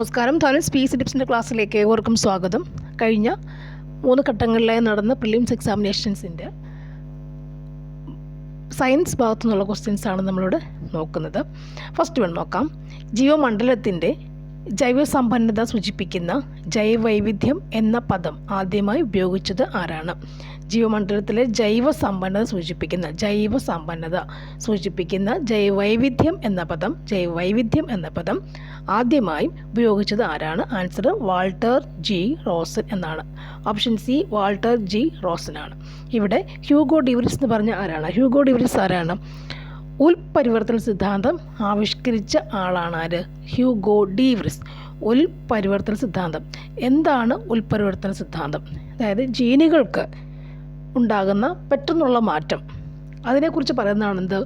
നമസ്കാരം. താലൂസ് പി.എസ്.സി ടിപ്സിൻ്റെ ക്ലാസ്സിലേക്ക് ഏവർക്കും സ്വാഗതം. കഴിഞ്ഞ 3 ഘട്ടങ്ങളിലായി നടന്ന പ്രിലിംസ് എക്സാമിനേഷൻസിൻ്റെ സയൻസ് ഭാഗത്തു നിന്നുള്ള ക്വസ്റ്റ്യൻസാണ് നമ്മളിവിടെ നോക്കുന്നത്. ഫസ്റ്റ് വൺ നോക്കാം. ജീവമണ്ഡലത്തിൻ്റെ ജൈവസമ്പന്നത സൂചിപ്പിക്കുന്ന ജൈവവൈവിധ്യം എന്ന പദം ആദ്യമായി ഉപയോഗിച്ചത് ആരാണ്? ജീവമണ്ഡലത്തിലെ ജൈവസമ്പന്നത സൂചിപ്പിക്കുന്ന ജൈവവൈവിധ്യം എന്ന പദം ആദ്യമായി ഉപയോഗിച്ചത് ആരാണ്? ആൻസർ വാൾട്ടർ ജി റോസൻ എന്നാണ്. Option C Walter G Rosan ആണ്. ഇവിടെ ഹ്യൂഗോ ഡിവ്രിസ് എന്ന് പറഞ്ഞ ആരാണ്? ഹ്യൂഗോ ഡിവ്രിസ് ആരാണ്? ഉൽപരിവർത്തന സിദ്ധാന്തം ആവിഷ്കരിച്ച ആളാണ് ആര്? ഹ്യൂഗോ ഡിവ്രിസ്. ഉൽപരിവർത്തന സിദ്ധാന്തം എന്താണ്? ഉൽപരിവർത്തന സിദ്ധാന്തം അതായത് ജീനുകൾക്ക് ഉണ്ടാകുന്ന പെട്ടെന്നുള്ള മാറ്റം, അതിനെക്കുറിച്ച് പറയുന്നതാണ് എന്ത്?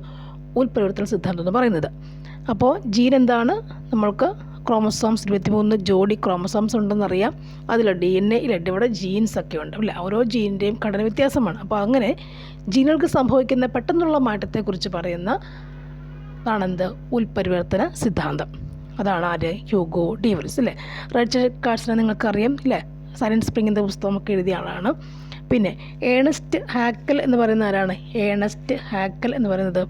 ഉൽപരിവർത്തന സിദ്ധാന്തം എന്ന് പറയുന്നത്. അപ്പോൾ ജീൻ എന്താണ്? നമ്മൾക്ക് ക്രോമസോംസ് 23 ജോഡി ക്രോമസോംസ് ഉണ്ടെന്നറിയാം. അതിൽ DNA ഇവിടെ ജീൻസ് ഒക്കെ ഉണ്ട് അല്ലേ? ഓരോ ജീനിൻ്റെയും ഘടന വ്യത്യാസമാണ്. അപ്പോൾ അങ്ങനെ ജീനുകൾക്ക് സംഭവിക്കുന്ന പെട്ടെന്നുള്ള മാറ്റത്തെക്കുറിച്ച് പറയുന്ന അതാണെന്ത്? ഉൽപരിവർത്തന സിദ്ധാന്തം. അതാണ് ആര്? ഹ്യൂഗോ ഡിവ്രിസ് അല്ലേ? റിച്ചർഡ് കാഴ്സനെ നിങ്ങൾക്കറിയാം അല്ലേ? സയലന്റ് സ്പ്രിങ്ങിൻ്റെ പുസ്തകമൊക്കെ എഴുതിയ ആളാണ്. പിന്നെ ഏണസ്റ്റ് ഹാക്കൽ എന്ന് പറയുന്ന ആരാണ്? ഏണസ്റ്റ് ഹാക്കൽ എന്ന് പറയുന്നത്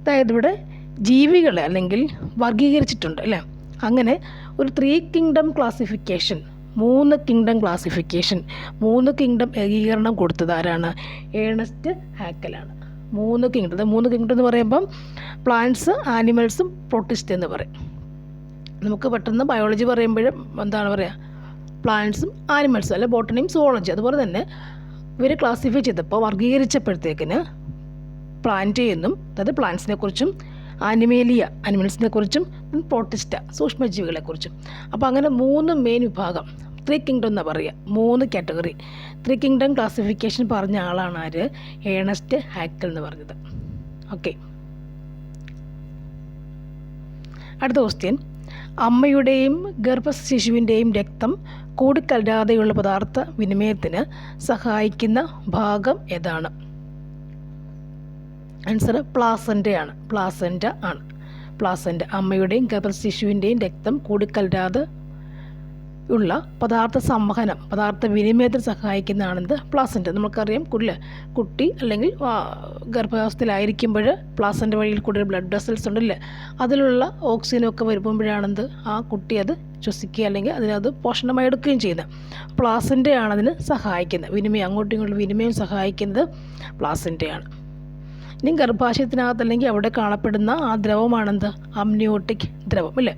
അതായത് ഇവിടെ ജീവികളെ അല്ലെങ്കിൽ വർഗീകരിച്ചിട്ടുണ്ട് അല്ലേ? അങ്ങനെ ഒരു 3 കിങ്ഡം ക്ലാസിഫിക്കേഷൻ, 3 കിങ്ഡം ഏകീകരണം കൊടുത്തത് ആരാണ്? ഏണസ്റ്റ് ഹാക്കലാണ്. 3 കിങ്ഡം എന്ന് പറയുമ്പം പ്ലാന്റ്സ്, ആനിമൽസും, പ്രൊട്ടിസ്റ്റ് എന്ന് പറയും. നമുക്ക് പെട്ടെന്ന് ബയോളജി പറയുമ്പോഴും എന്താണ് പറയുക? പ്ലാന്റ്സും ആനിമൽസും അല്ലെ? ബോട്ടണിയും സുവോളജി. അതുപോലെ തന്നെ ഇവർ ക്ലാസിഫൈ ചെയ്തപ്പോൾ വർഗീകരിച്ചപ്പോഴത്തേക്കിന് പ്ലാന്റ് എന്നും, അതായത് പ്ലാന്റ്സിനെ കുറിച്ചും, ആനിമൽസിനെ കുറിച്ചും, പ്രൊട്ടിസ്റ്റ സൂക്ഷ്മജീവികളെക്കുറിച്ചും. അപ്പോൾ അങ്ങനെ 3 മെയിൻ വിഭാഗം, 3 കിങ്ഡം എന്ന് പറയുക, 3 കാറ്റഗറി 3 കിങ്ഡം ക്ലാസിഫിക്കേഷൻ പറഞ്ഞ ആളാണ് ആര്? ഏണസ്റ്റ് ഹാക്കൽ എന്ന് പറഞ്ഞത്. ഓക്കെ, അടുത്ത ക്വസ്റ്റ്യൻ. അമ്മയുടെയും ഗർഭശിശുവിൻ്റെയും രക്തം കൂടിക്കലരാതെയുള്ള പദാർത്ഥ വിനിമയത്തിന് സഹായിക്കുന്ന ഭാഗം ഏതാണ്? ആൻസർ പ്ലാസൻ്റ ആണ്. അമ്മയുടെയും ഗർഭശിശുവിൻ്റെയും രക്തം കൂടിക്കലരാതെ ഉള്ള പദാർത്ഥ വിനിമയത്തിന് സഹായിക്കുന്നതാണെന്ത്? പ്ലാസൻ്റ. നമുക്കറിയാം കുട്ടി അല്ലെങ്കിൽ ഗർഭാവസ്ഥയിലായിരിക്കുമ്പോൾ പ്ലാസൻ്റ വഴിയിൽ കൂടുതൽ ബ്ലഡ് വെസൽസ് ഉണ്ടല്ലേ? അതിലുള്ള ഓക്സിജനൊക്കെ വരുമ്പോഴാണെന്ത്? ആ കുട്ടി അത് ശ്വസിക്കുക അല്ലെങ്കിൽ അതിനത് പോഷണമായി എടുക്കുകയും ചെയ്യുന്നത്. പ്ലാസൻ്റയാണ് അതിന് സഹായിക്കുന്നത്. അങ്ങോട്ടും ഇങ്ങോട്ടും വിനിമയം സഹായിക്കുന്നത് പ്ലാസൻ്റയാണ്. ഇനി ഗർഭാശയത്തിനകത്ത് അല്ലെങ്കിൽ അവിടെ കാണപ്പെടുന്ന ആ ദ്രവമാണെന്ത്? അമ്നിയോട്ടിക് ദ്രവം അല്ലേ?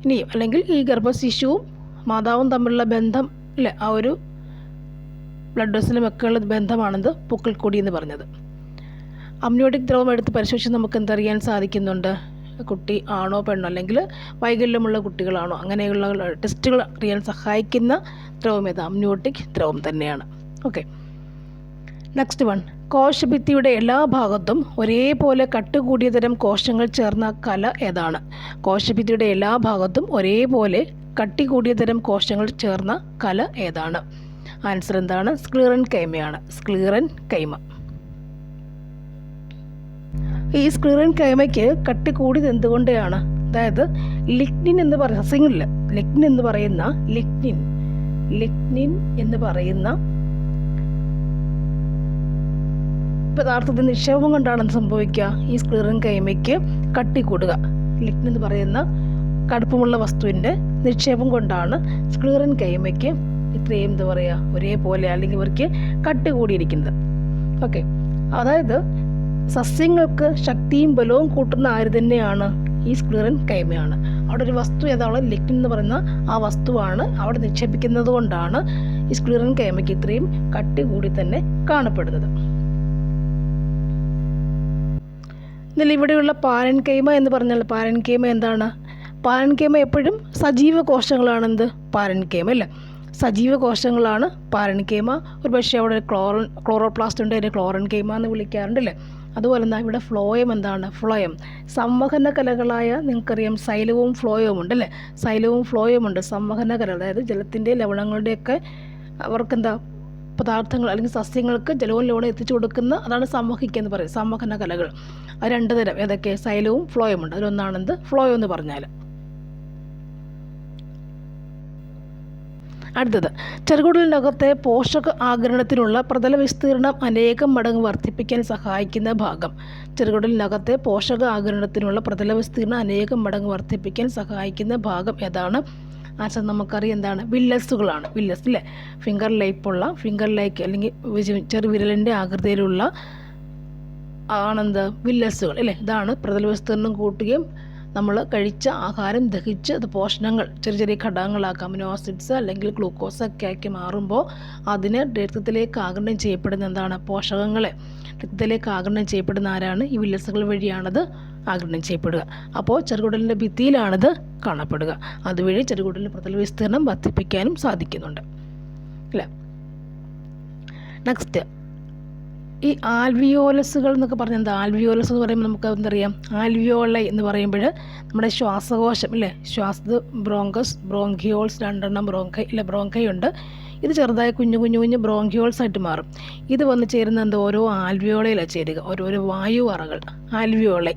ഇനിയും അല്ലെങ്കിൽ ഈ ഗർഭശിശുവും മാതാവും തമ്മിലുള്ള ബന്ധം അല്ലേ? ആ ഒരു ബ്ലഡ് വെസലും ഒക്കെയുള്ള ബന്ധമാണെന്ത്? പൂക്കിൾക്കൊടി എന്ന് പറഞ്ഞത്. അമ്നിയോട്ടിക് ദ്രവം എടുത്ത് പരിശോധിച്ച് നമുക്ക് എന്തറിയാൻ സാധിക്കുന്നുണ്ട്? കുട്ടി ആണോ പെണ്ണോ അല്ലെങ്കിൽ വൈകല്യമുള്ള കുട്ടികളാണോ, അങ്ങനെയുള്ള ടെസ്റ്റുകൾ അറിയാൻ സഹായിക്കുന്ന ദ്രവം ഏത്? അമ്നിയോട്ടിക് ദ്രവം തന്നെയാണ്. Okay, next one. കോശഭിത്തിയുടെ എല്ലാ ഭാഗത്തും ഒരേപോലെ കട്ടുകൂടിയ തരം കോശങ്ങൾ ചേർന്ന കല ഏതാണ്? കോശഭിത്തിയുടെ എല്ലാ ഭാഗത്തും ഒരേപോലെ കട്ടികൂടിയ തരം കോശങ്ങൾ ചേർന്ന കല ഏതാണ്? ആൻസർ എന്താണ്? സ്ക്ലീറൻ കൈമയാണ്. സ്ക്ലീറൻ കൈമ. ഈ സ്ക്ലീറൻ കൈമയ്ക്ക് കട്ടി കൂടിയത് എന്തുകൊണ്ടാണ്? അതായത് ലിഗ്നിൻ എന്ന് പറയുന്ന സസ്യങ്ങളിൽ ലിഗ്നിൻ എന്ന് പറയുന്ന പദാർത്ഥത്തിൽ നിക്ഷേപം കൊണ്ടാണ് സംഭവിക്കുക. ഈ സ്ക്ലീറൻ കൈമയ്ക്ക് കട്ടി കൂടുക. ലിഗ്നിൻ എന്ന് പറയുന്ന കടുപ്പമുള്ള വസ്തുവിൻ്റെ നിക്ഷേപം കൊണ്ടാണ് സ്ക്ലീറൻ കൈമയ്ക്ക് ഇത്രയും എന്താ പറയുക ഒരേപോലെ അല്ലെങ്കിൽ ഇവർക്ക് കട്ടി കൂടിയിരിക്കുന്നത്. ഓക്കെ, അതായത് സസ്യങ്ങൾക്ക് ശക്തിയും ബലവും കൂട്ടുന്ന ആര് തന്നെയാണ്? ഈ സ്ക്ലീറൻ കൈമയാണ്. അവിടെ ഒരു വസ്തു ഏതാണ്? ലിഗ്നിൻ എന്ന് പറയുന്ന ആ വസ്തുവാണ് അവിടെ നിക്ഷേപിക്കുന്നത് കൊണ്ടാണ് ഈ സ്ക്ലീറൻ കൈമയ്ക്ക് ഇത്രയും കട്ടി കൂടി തന്നെ കാണപ്പെടുന്നത്. എന്നാൽ ഇവിടെയുള്ള പാരൻകൈമ എന്ന് പറഞ്ഞാൽ പാരൻകൈമ എന്താണ്? പാരൻകൈമ എപ്പോഴും സജീവ കോശങ്ങളാണെന്ത്? പാരൻകൈമ അല്ലേ? സജീവ കോശങ്ങളാണ് പാരൻകൈമ. ഒരു പക്ഷേ അവിടെ ക്ലോറോപ്ലാസ്റ്റ് ഉണ്ട്, അതിനെ ക്ലോറൻ കൈമ എന്ന് വിളിക്കാറുണ്ട് അല്ലേ? അതുപോലെ തന്നെ ഇവിടെ ഫ്ലോയം എന്താണ്? ഫ്ലോയം സംവഹന കലകളായ നിങ്ങൾക്കറിയാം സൈലവും ഫ്ലോയവും ഉണ്ട് അല്ലേ? സൈലവും ഫ്ലോയവും ഉണ്ട്. സംവഹന കല അതായത് ജലത്തിൻ്റെ ലവണങ്ങളുടെയൊക്കെ അവർക്കെന്താ പദാർത്ഥങ്ങൾ അല്ലെങ്കിൽ സസ്യങ്ങൾക്ക് ജലവും ലവണവും എത്തിച്ചു കൊടുക്കുന്ന അതാണ് സംവഹിക്കുക എന്ന് പറയും. സംവഹന കലകൾ അത് 2 തരം. ഏതൊക്കെ? സൈലവും ഫ്ലോയും ഉണ്ട്. അതിലൊന്നാണെന്ത്? ഫ്ലോയം എന്ന് പറഞ്ഞാൽ. അടുത്തത്, ചെറുകുടലിനകത്തെ പോഷക ആഗിരണത്തിനുള്ള പ്രതല വിസ്തീർണം അനേകം മടങ്ങ് വർദ്ധിപ്പിക്കാൻ സഹായിക്കുന്ന ഭാഗം. ചെറുകുടലിനകത്തെ പോഷക ആഗിരണത്തിനുള്ള പ്രതല വിസ്തീർണം അനേകം മടങ്ങ് വർദ്ധിപ്പിക്കാൻ സഹായിക്കുന്ന ഭാഗം ഏതാണ്? ആൻസർ നമുക്കറിയാം, എന്താണ്? വില്ലസുകളാണ്. വില്ലസ് അല്ലേ, ഫിംഗർ ലൈക്ക് അല്ലെങ്കിൽ ചെറുവിരലിൻ്റെ ആകൃതിയിലുള്ള ആണെന്ത്? വില്ലസുകൾ അല്ലേ. ഇതാണ് പ്രതല വിസ്തീർണം കൂട്ടുകയും നമ്മൾ കഴിച്ച ആഹാരം ദഹിച്ച് അത് പോഷണങ്ങൾ ചെറിയ ഘടകങ്ങളാക്കാം, അമിനോ ആസിഡ്സ് അല്ലെങ്കിൽ ഗ്ലൂക്കോസൊക്കെ ആക്കി മാറുമ്പോൾ അതിനെ രക്തത്തിലേക്ക് ആഗിരണം ചെയ്യപ്പെടുന്ന എന്താണ്? പോഷകങ്ങളെ രക്തത്തിലേക്ക് ആഗിരണം ചെയ്യപ്പെടുന്ന ആരാണ്? ഈ വില്ലസുകൾ വഴിയാണത് ആഗിരണം ചെയ്യപ്പെടുക. അപ്പോൾ ചെറുകുടലിൻ്റെ ഭിത്തിയിലാണിത് കാണപ്പെടുക. അതുവഴി ചെറുകുടലിൻ്റെ പ്രതല വിസ്തീർണം വർദ്ധിപ്പിക്കാനും സാധിക്കുന്നുണ്ട് അല്ലേ. നെക്സ്റ്റ്, ഈ ആൽവിയോലസുകൾ എന്നൊക്കെ പറഞ്ഞാൽ എന്താ? ആൽവിയോലസ് എന്ന് പറയുമ്പോൾ നമുക്ക് എന്തറിയാം? ആൽവിയോളൈ എന്ന് പറയുമ്പോൾ നമ്മുടെ ശ്വാസകോശം അല്ലേ, ബ്രോങ്കസ്, ബ്രോങ്കിയോൾസ്, 2 ബ്രോങ്കൈ ഉണ്ട്. ഇത് ചെറുതായി കുഞ്ഞു ബ്രോങ്കിയോൾസ് ആയിട്ട് മാറും. ഇത് വന്ന് ചേരുന്ന എന്താ? ഓരോ ആൽവിയോളയിലാണ് ചേരുക, ഓരോരോ വായു അറകൾ, ആൽവിയോളൈ.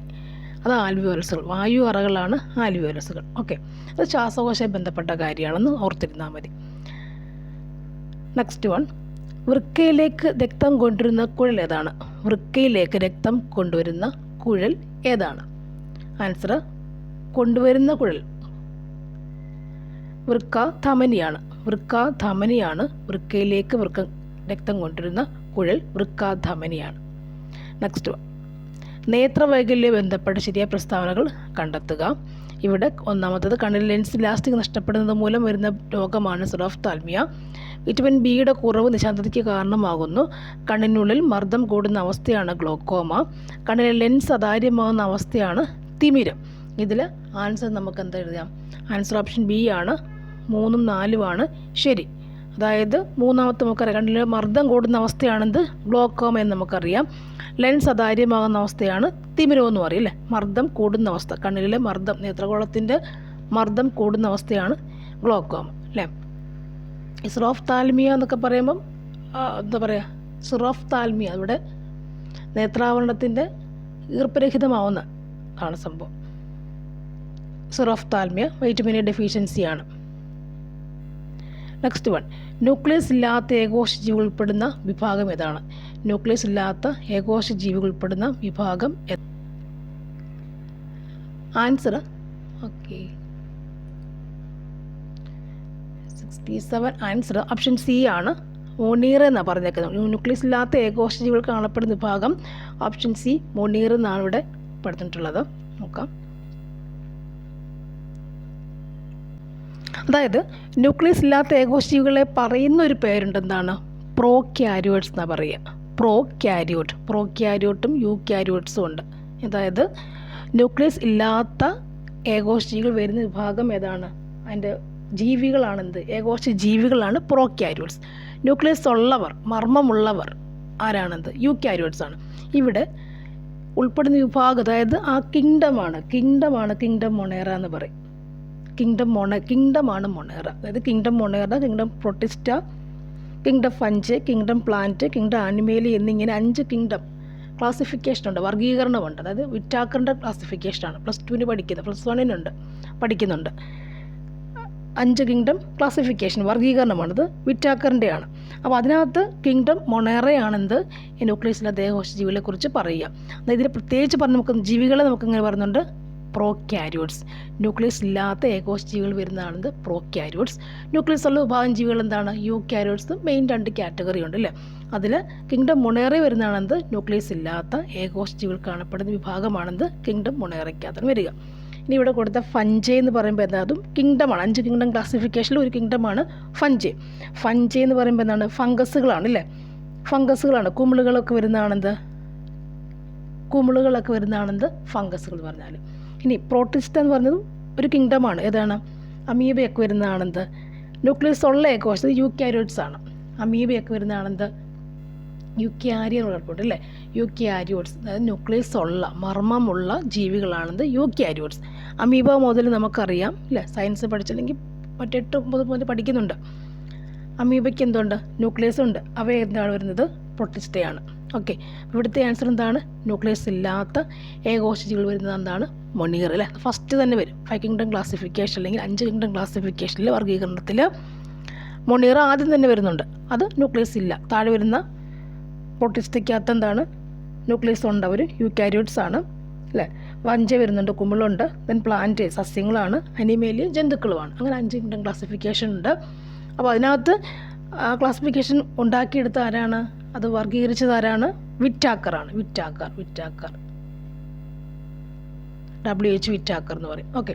അത് ആൽവിയോലസുകൾ, വായു അറകളാണ് ആൽവിയോലസുകൾ. ഓക്കെ, അത് ശ്വാസകോശമായി ബന്ധപ്പെട്ട കാര്യമാണെന്ന് ഓർത്തിരുന്നാൽ മതി. നെക്സ്റ്റ് വൺ, വൃക്കയിലേക്ക് രക്തം കൊണ്ടുവരുന്ന കുഴൽ ഏതാണ്? വൃക്കയിലേക്ക് രക്തം കൊണ്ടുവരുന്ന കുഴൽ ഏതാണ്? ആൻസർ, കൊണ്ടുവരുന്ന കുഴൽ വൃക്കാധമനിയാണ്. വൃക്കയിലേക്ക് രക്തം കൊണ്ടുവരുന്ന കുഴൽ വൃക്കാധമനിയാണ്. നെക്സ്റ്റ് വൺ, നേത്രവൈകല്യം ബന്ധപ്പെട്ട ശരിയായ പ്രസ്താവനകൾ കണ്ടെത്തുക. ഇവിടെ ഒന്നാമത്തത്, കണ്ണിൽ ലെൻസ് ഇലാസ്റ്റിക് നഷ്ടപ്പെടുന്നത് മൂലം വരുന്ന രോഗമാണ് സിറോഫ്താൽമിയ. വിറ്റമിൻ ബിയുടെ കുറവ് നിശാന്തതയ്ക്ക് കാരണമാകുന്നു. കണ്ണിനുള്ളിൽ മർദ്ദം കൂടുന്ന അവസ്ഥയാണ് ഗ്ലോക്കോമ. കണ്ണിലെ ലെൻസ് അതാര്യമാകുന്ന അവസ്ഥയാണ് തിമിരം. ഇതിൽ ആൻസർ നമുക്ക് എന്താ എഴുതാം? ആൻസർ ഓപ്ഷൻ ബി ആണ്. 3ഉം 4ഉമാണ് ശരി. അതായത് മൂന്നാമത്തെ നമുക്കറിയാം, കണ്ണിലെ മർദ്ദം കൂടുന്ന അവസ്ഥയാണെന്ത്? ഗ്ലോക്കോമ എന്ന് നമുക്കറിയാം. ലെൻസ് അതാര്യമാകുന്ന അവസ്ഥയാണ് തിമിരം എന്ന് പറയും അല്ലേ. മർദ്ദം കൂടുന്ന അവസ്ഥ, കണ്ണിലെ മർദ്ദം, നേത്രഗോളത്തിൻ്റെ മർദ്ദം കൂടുന്ന അവസ്ഥയാണ് ഗ്ലോക്കോമ അല്ലേ. സിറോഫ്താൽമിയ എന്നൊക്കെ പറയുമ്പം എന്താ പറയുക? സിറോഫ്താൽമിയ ഇവിടെ നേത്രാവരണത്തിൻ്റെ ഈർപ്പരഹിതമാവുന്ന ആണ് സംഭവം. സിറോഫ്താൽമിയ വൈറ്റമിൻ എ ഡെഫിഷ്യൻസിയാണ്. നെക്സ്റ്റ് വൺ, ന്യൂക്ലിയസ് ഇല്ലാത്ത ഏകോശ ജീവികൾ ഉൾപ്പെടുന്ന വിഭാഗം ഏതാണ്? ന്യൂക്ലിയസ് ഇല്ലാത്ത ഏകോശ ജീവികൾ ഉൾപ്പെടുന്ന വിഭാഗം answer okay 67. Answer option C ആണ്. മോണീർ എന്നാണ് പറഞ്ഞേക്കുന്നത്. ന്യൂക്ലിയസ് ഇല്ലാത്ത ഏകോശ ജീവികൾ കാണപ്പെടുന്ന വിഭാഗം ഓപ്ഷൻ സി മോണീർ എന്നാണ് ഇവിടെ പഠിച്ചിട്ടുള്ളത്. നോക്കാം. അതായത് ന്യൂക്ലിയസ് ഇല്ലാത്ത ഏകോശജീവികളെ പറയുന്ന ഒരു പേരുണ്ട്, എന്താണ്? പ്രോക്യാരിയോട്സ് എന്നാണ് പറയുക. പ്രോക്യാരിയോട്ടും യൂക്യാരിയോട്സും ഉണ്ട്. അതായത് ന്യൂക്ലിയസ് ഇല്ലാത്ത ഏകോശജീവികൾ വരുന്ന വിഭാഗം ഏതാണ്? അതിൻ്റെ ജീവികളാണെന്ത്? ഏകോശ ജീവികളാണ് പ്രോക്യാരിയോട്സ്. ന്യൂക്ലിയസ് ഉള്ളവർ, മർമ്മമുള്ളവർ ആരാണെന്ത്? യൂക്യാരിയോട്സ് ആണ്. ഇവിടെ ഉൾപ്പെടുന്ന വിഭാഗം, അതായത് ആ കിങ്ഡമാണ് കിങ്ഡം മൊണേറ എന്ന് പറയും. കിങ്ഡമാണ് മൊണേറ. അതായത് kingdom Monera, kingdom Protista, kingdom fungi, kingdom plant, kingdom Animalia എന്നിങ്ങനെ 5 കിങ്ഡം ക്ലാസിഫിക്കേഷൻ ഉണ്ട്, വർഗീകരണമുണ്ട്. അതായത് വിറ്റാക്കറിൻ്റെ ക്ലാസിഫിക്കേഷനാണ്. +2 പഠിക്കുന്നത്, +1 പഠിക്കുന്നുണ്ട്. 5 കിങ്ഡം ക്ലാസിഫിക്കേഷൻ വർഗീകരണമാണിത്, വിറ്റാക്കറിൻ്റെയാണ്. അപ്പോൾ അതിനകത്ത് കിങ്ഡം മൊണേറയാണെന്ത്? ന്യൂക്ലിയസിലെ ദേഹോശ ജീവികളെക്കുറിച്ച് പറയുക. അതായത് ഇതിൽ പ്രത്യേകിച്ച് പറഞ്ഞ് നമുക്ക് ജീവികളെ നമുക്കിങ്ങനെ പറയുന്നുണ്ട്, പ്രോക്യാരിയോട്സ്. ന്യൂക്ലിയസ് ഇല്ലാത്ത ഏകോശ ജീവികൾ വരുന്നതാണെന്ത്? പ്രോക്യാരിയോട്സ്. ന്യൂക്ലിയസ് ഉള്ള വിഭാഗം ജീവികൾ എന്താണ്? യൂക്യാരിയോട്സ്. മെയിൻ 2 കാറ്റഗറി ഉണ്ട് അല്ലേ. അതിൽ കിങ്ഡം മൊണേറ വരുന്നതാണെന്ത്? ന്യൂക്ലിയസ് ഇല്ലാത്ത ഏകോശ ജീവികൾ കാണപ്പെടുന്ന വിഭാഗമാണെന്ത്? കിങ്ഡം മൊണേറയ്ക്കകത്താണ് വരിക. ഇനി ഇവിടെ കൊടുത്ത ഫഞ്ചെ എന്ന് പറയുമ്പോൾ എന്താ? അതും കിങ്ഡമാണ്. 5 കിങ്ഡം ക്ലാസിഫിക്കേഷനിൽ ഒരു കിങ്ഡമാണ് ഫഞ്ചെ. എന്ന് പറയുമ്പോൾ എന്താണ്? ഫംഗസുകളാണ് അല്ലേ. ഫംഗസുകളാണ്. കുമിളുകളൊക്കെ വരുന്നതാണെന്ത്? ഫംഗസുകൾ പറഞ്ഞാൽ. ഇനി പ്രോട്ടിസ്റ്റ എന്ന് പറഞ്ഞതും ഒരു കിങ്ഡമാണ്. ഏതാണ്? അമീബയൊക്കെ വരുന്നതാണെന്ത്? ന്യൂക്ലിയസ് ഉള്ള ഏകോശം യൂക്യാരിയോട്സ് ആണ്. അമീബയൊക്കെ വരുന്നതാണെന്ത്? യൂക്യാരിയൻ കുഴപ്പമുണ്ട് അല്ലേ. യൂക്യാരിയോട്സ്, അതായത് ന്യൂക്ലിയസ് ഉള്ള മർമ്മമുള്ള ജീവികളാണെന്ത്? യൂക്യാരിയോട്സ്. അമീബ മുതൽ നമുക്കറിയാം അല്ലേ, സയൻസ് പഠിച്ചില്ലെങ്കിൽ 8 മുതൽ പഠിക്കുന്നുണ്ട്. അമീബയ്ക്ക് എന്തുണ്ട്? ന്യൂക്ലിയസ് ഉണ്ട്. അവ എന്താണ് വരുന്നത്? പ്രൊട്ടിസ്റ്റയാണ്. ഓക്കെ, ഇവിടുത്തെ ആൻസർ എന്താണ്? ന്യൂക്ലിയസ് ഇല്ലാത്ത ഏകോശ ജീവികൾ വരുന്നത് എന്താണ്? മൊണീർ അല്ലേ. ഫസ്റ്റ് തന്നെ വരും. 5 കിങ്ഡം ക്ലാസിഫിക്കേഷൻ അല്ലെങ്കിൽ 5 കിങ്ഡം ക്ലാസിഫിക്കേഷനിൽ വർഗീകരണത്തിൽ മൊണീറ ആദ്യം തന്നെ വരുന്നുണ്ട്, അത് ന്യൂക്ലിയസ് ഇല്ല. താഴെ വരുന്ന പ്രോട്ടിസ്റ്റയ്ക്കകത്ത് എന്താണ് ന്യൂക്ലിയസ് ഉണ്ട്, അവർ യൂക്കാരിയോട്സ് ആണ് അല്ലേ. വഞ്ച വരുന്നുണ്ട്, കുമിളുണ്ട്, ദെൻ പ്ലാന്റ് സസ്യങ്ങളാണ്, അനിമേലിയ ജന്തുക്കളുമാണ്. അങ്ങനെ 5 ക്ലാസിഫിക്കേഷൻ ഉണ്ട്. അപ്പോൾ അതിനകത്ത് ക്ലാസിഫിക്കേഷൻ ഉണ്ടാക്കിയെടുത്ത ആരാണ്, അത് വർഗീകരിച്ചത് ആരാണ്? വിറ്റാക്കറാണ്. വിറ്റാക്കർ WH വിറ്റാക്കർ എന്ന് പറയും. ഓക്കെ,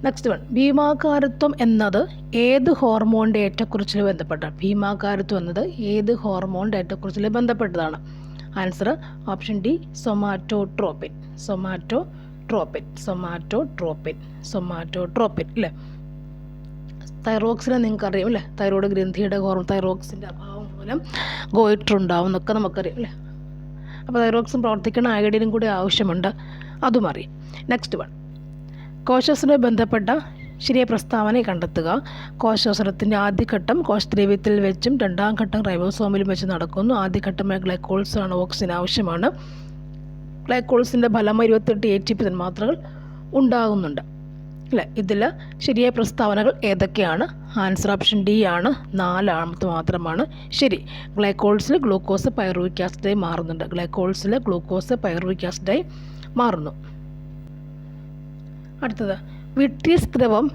നെക്സ്റ്റ് വൺ, ഭീമാകാരത്വം എന്നത് ഏത് ഹോർമോണിൻ്റെ ഏറ്റക്കുറച്ചിൽ ബന്ധപ്പെട്ടാണ്? ഭീമാകാരത്വം എന്നത് ഏത് ഹോർമോണിൻ്റെ ഏറ്റക്കുറച്ചിൽ ബന്ധപ്പെട്ടതാണ്? ആൻസർ ഓപ്ഷൻ ഡി, സൊമാറ്റോട്രോപ്പിൻ അല്ലേ. തൈറോക്സിനെ നിങ്ങൾക്കറിയാം അല്ലേ, തൈറോയ്ഡ് ഗ്രന്ഥിയുടെ ഹോർമോൺ, തൈറോക്സിൻ്റെ അഭാവം മൂലം ഗോയിറ്റർ ഉണ്ടാവും എന്നൊക്കെ നമുക്കറിയാം അല്ലേ. അപ്പോൾ തൈറോക്സിൻ പ്രവർത്തിക്കുന്ന അയഡിനും കൂടി ആവശ്യമുണ്ട്, അതും അറിയാം. നെക്സ്റ്റ് വൺ, കോശോസനുമായി ബന്ധപ്പെട്ട ശരിയായ പ്രസ്താവന കണ്ടെത്തുക. കോശോസനത്തിൻ്റെ ആദ്യഘട്ടം കോശദ്രവ്യത്തിൽ വെച്ചും രണ്ടാം ഘട്ടം റൈബോസോമിലും വെച്ച് നടക്കുന്നു. ആദ്യഘട്ടമായ ഗ്ലൈക്കോൾസ് ആണ്, ഓക്സിജൻ ആവശ്യമാണ്. ഗ്ലൈക്കോൾസിൻ്റെ ഫലമായി 28 ATP തന്മാത്രകൾ ഉണ്ടാകുന്നുണ്ട് അല്ലേ. ഇതിൽ ശരിയായ പ്രസ്താവനകൾ ഏതൊക്കെയാണ്? ആൻസർ ഓപ്ഷൻ ഡി ആണ്, 4 മാത്രമാണ് ശരി. ഗ്ലൈക്കോൾസിൽ ഗ്ലൂക്കോസ് പൈറുവിക് ആസിഡായി മാറുന്നു. അടുത്തത്, വിട്രിയസ് ദ്രവം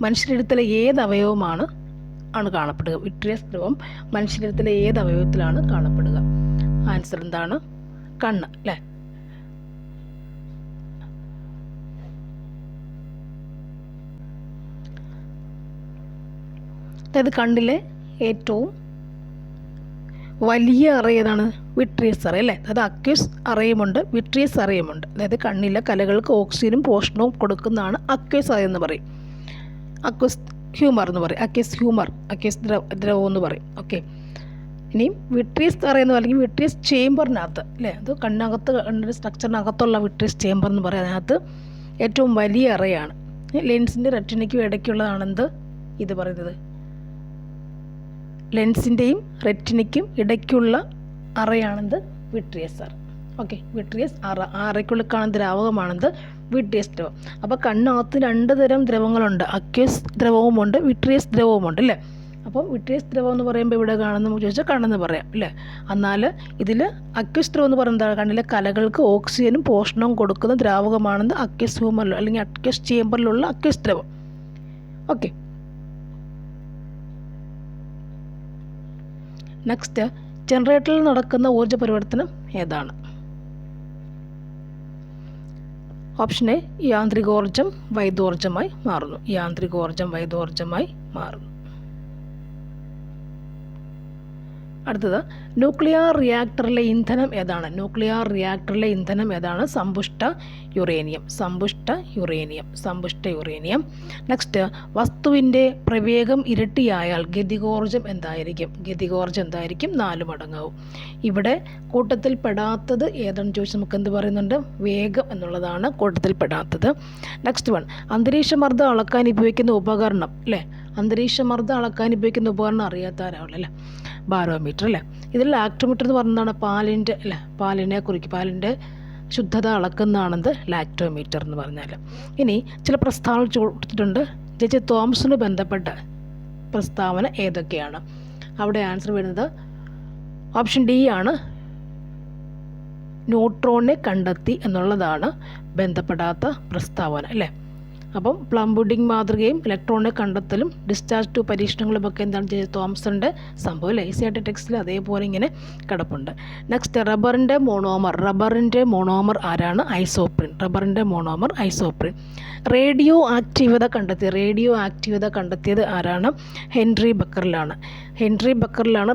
മനുഷ്യശരീരത്തിലെ ഏത് അവയവമാണ് കാണപ്പെടുക? വിട്രിയസ് ദ്രവം മനുഷ്യശരീരത്തിലെ ഏത് അവയവത്തിലാണ് കാണപ്പെടുക? ആൻസർ എന്താണ്? കണ്ണ് അല്ലേ. അതായത് കണ്ണിലെ ഏറ്റവും വലിയ അറ ഏതാണ്? വിട്രിയസ് അറ അല്ലേ. അതായത് അക്യൂസ് അറയുമുണ്ട്, വിട്രിയസ് അറയുമുണ്ട്. അതായത് കണ്ണിലെ കലകൾക്ക് ഓക്സിജനും പോഷണവും കൊടുക്കുന്നതാണ് അക്യൂസ് അറ എന്ന് പറയും. അക്യൂസ് ഹ്യൂമർ എന്ന് പറയും, അക്യൂസ് ദ്രവം എന്ന് പറയും. ഓക്കെ, ഇനിയും വിട്രിയസ് അറ എന്ന് അല്ലെങ്കിൽ വിട്രിയസ് ചേംബറിനകത്ത് അല്ലേ, അത് കണ്ണിൻ്റെ സ്ട്രക്ചറിനകത്തുള്ള വിട്രിയസ് ചേംബർ എന്ന് പറയും. അതിനകത്ത് ഏറ്റവും വലിയ അറയാണ്. ലെൻസിൻ്റെ റെറ്റിനയ്ക്കും ഇടയ്ക്കുള്ളതാണെന്ത് ഇത് പറയുന്നത്? ലെൻസിൻ്റെയും റെറ്റിനയ്ക്കും ഇടയ്ക്കുള്ള അറയാണെന്ത്? വിട്രിയസ് അറ. ഓക്കെ, വിട്രിയസ് അറ, അറയ്ക്കുള്ളിൽ കാണുന്ന ദ്രാവകമാണെന്ത്? വിട്രിയസ് ദ്രവം. അപ്പോൾ കണ്ണകത്ത് 2 തരം ദ്രവങ്ങളുണ്ട്, അക്യൂസ് ദ്രവവുമുണ്ട്, വിട്രിയസ് ദ്രവവുമുണ്ട് അല്ലേ. അപ്പോൾ വിട്രിയസ് ദ്രവം എന്ന് പറയുമ്പോൾ ഇവിടെ കാണുന്ന ചോദിച്ചാൽ കണ്ണെന്ന് പറയാം അല്ലേ. എന്നാൽ ഇതിൽ അക്യൂസ് ദ്രവം എന്ന് പറയുന്നത് കണ്ണിലെ കലകൾക്ക് ഓക്സിജനും പോഷണവും കൊടുക്കുന്ന ദ്രാവകമാണെന്ന് അക്യൂസ് ഹ്യൂമറിലോ അല്ലെങ്കിൽ അക്യൂസ് ചേംബറിലുള്ള അക്യൂസ് ദ്രവം. ഓക്കെ, നെക്സ്റ്റ്, ജനറേറ്ററിൽ നടക്കുന്ന ഊർജ്ജ പരിവർത്തനം ഏതാണ്? ഓപ്ഷൻ എ, യാന്ത്രികോർജ്ജം വൈദ്യോർജ്ജമായി മാറുന്നു. അടുത്തത്, ന്യൂക്ലിയർ റിയാക്ടറിലെ ഇന്ധനം ഏതാണ്? സമ്പുഷ്ട യുറേനിയം. നെക്സ്റ്റ്, വസ്തുവിൻ്റെ പ്രവേഗം ഇരട്ടിയായാൽ ഗതികോർജ്ജം എന്തായിരിക്കും? 4 മടങ്ങാവും. ഇവിടെ കൂട്ടത്തിൽ പെടാത്തത് ഏതാണെന്ന് ചോദിച്ചാൽ നമുക്ക് എന്ത് പറയുന്നുണ്ട്? വേഗം എന്നുള്ളതാണ് കൂട്ടത്തിൽ പെടാത്തത്. നെക്സ്റ്റ് വൺ, അന്തരീക്ഷമർദ്ദം അളക്കാൻ ഉപയോഗിക്കുന്ന ഉപകരണം അല്ലേ. അന്തരീക്ഷമർദ്ദം അളക്കാൻ ഉപയോഗിക്കുന്ന ഉപകരണം അറിയാത്തവരാവില്ല അല്ലേ, ബാരോമീറ്റർ അല്ലേ. ഇതിൽ ലാക്ടോമീറ്റർ എന്ന് പറയുന്നതാണ് പാലിൻ്റെ അല്ലേ, പാലിൻ്റെ ശുദ്ധത അളക്കുന്നതാണെന്ത്? ലാക്ടോമീറ്റർ എന്ന് പറഞ്ഞാൽ. ഇനി ചില പ്രസ്താവന കൊടുത്തിട്ടുണ്ട്. ജെ തോമസിന് ബന്ധപ്പെട്ട പ്രസ്താവന ഏതൊക്കെയാണ്? അവിടെ ആൻസർ വരുന്നത് ഓപ്ഷൻ ഡി ആണ്, ന്യൂട്രോണിനെ കണ്ടെത്തി എന്നുള്ളതാണ് ബന്ധപ്പെടാത്ത പ്രസ്താവന അല്ലേ. അപ്പം പ്ലം പുഡിംഗ് മാതൃകയും ഇലക്ട്രോണിനെ കണ്ടെത്തലും ഡിസ്ചാർജ് ടു പരീക്ഷണങ്ങളുമൊക്കെ എന്താണ് ജെ തോമസൻ്റെ സംഭവം അല്ലേ. ഈസിയായിട്ട് ടെക്സ്റ്റിൽ അതേപോലെ ഇങ്ങനെ കിടപ്പുണ്ട്. നെക്സ്റ്റ്, റബ്ബറിൻ്റെ മോണോമർ ആരാണ്? ഐസോപ്രിൻ. റേഡിയോ ആക്റ്റീവത കണ്ടെത്തിയത് ആരാണ്? ഹെൻറി ബക്കറിലാണ്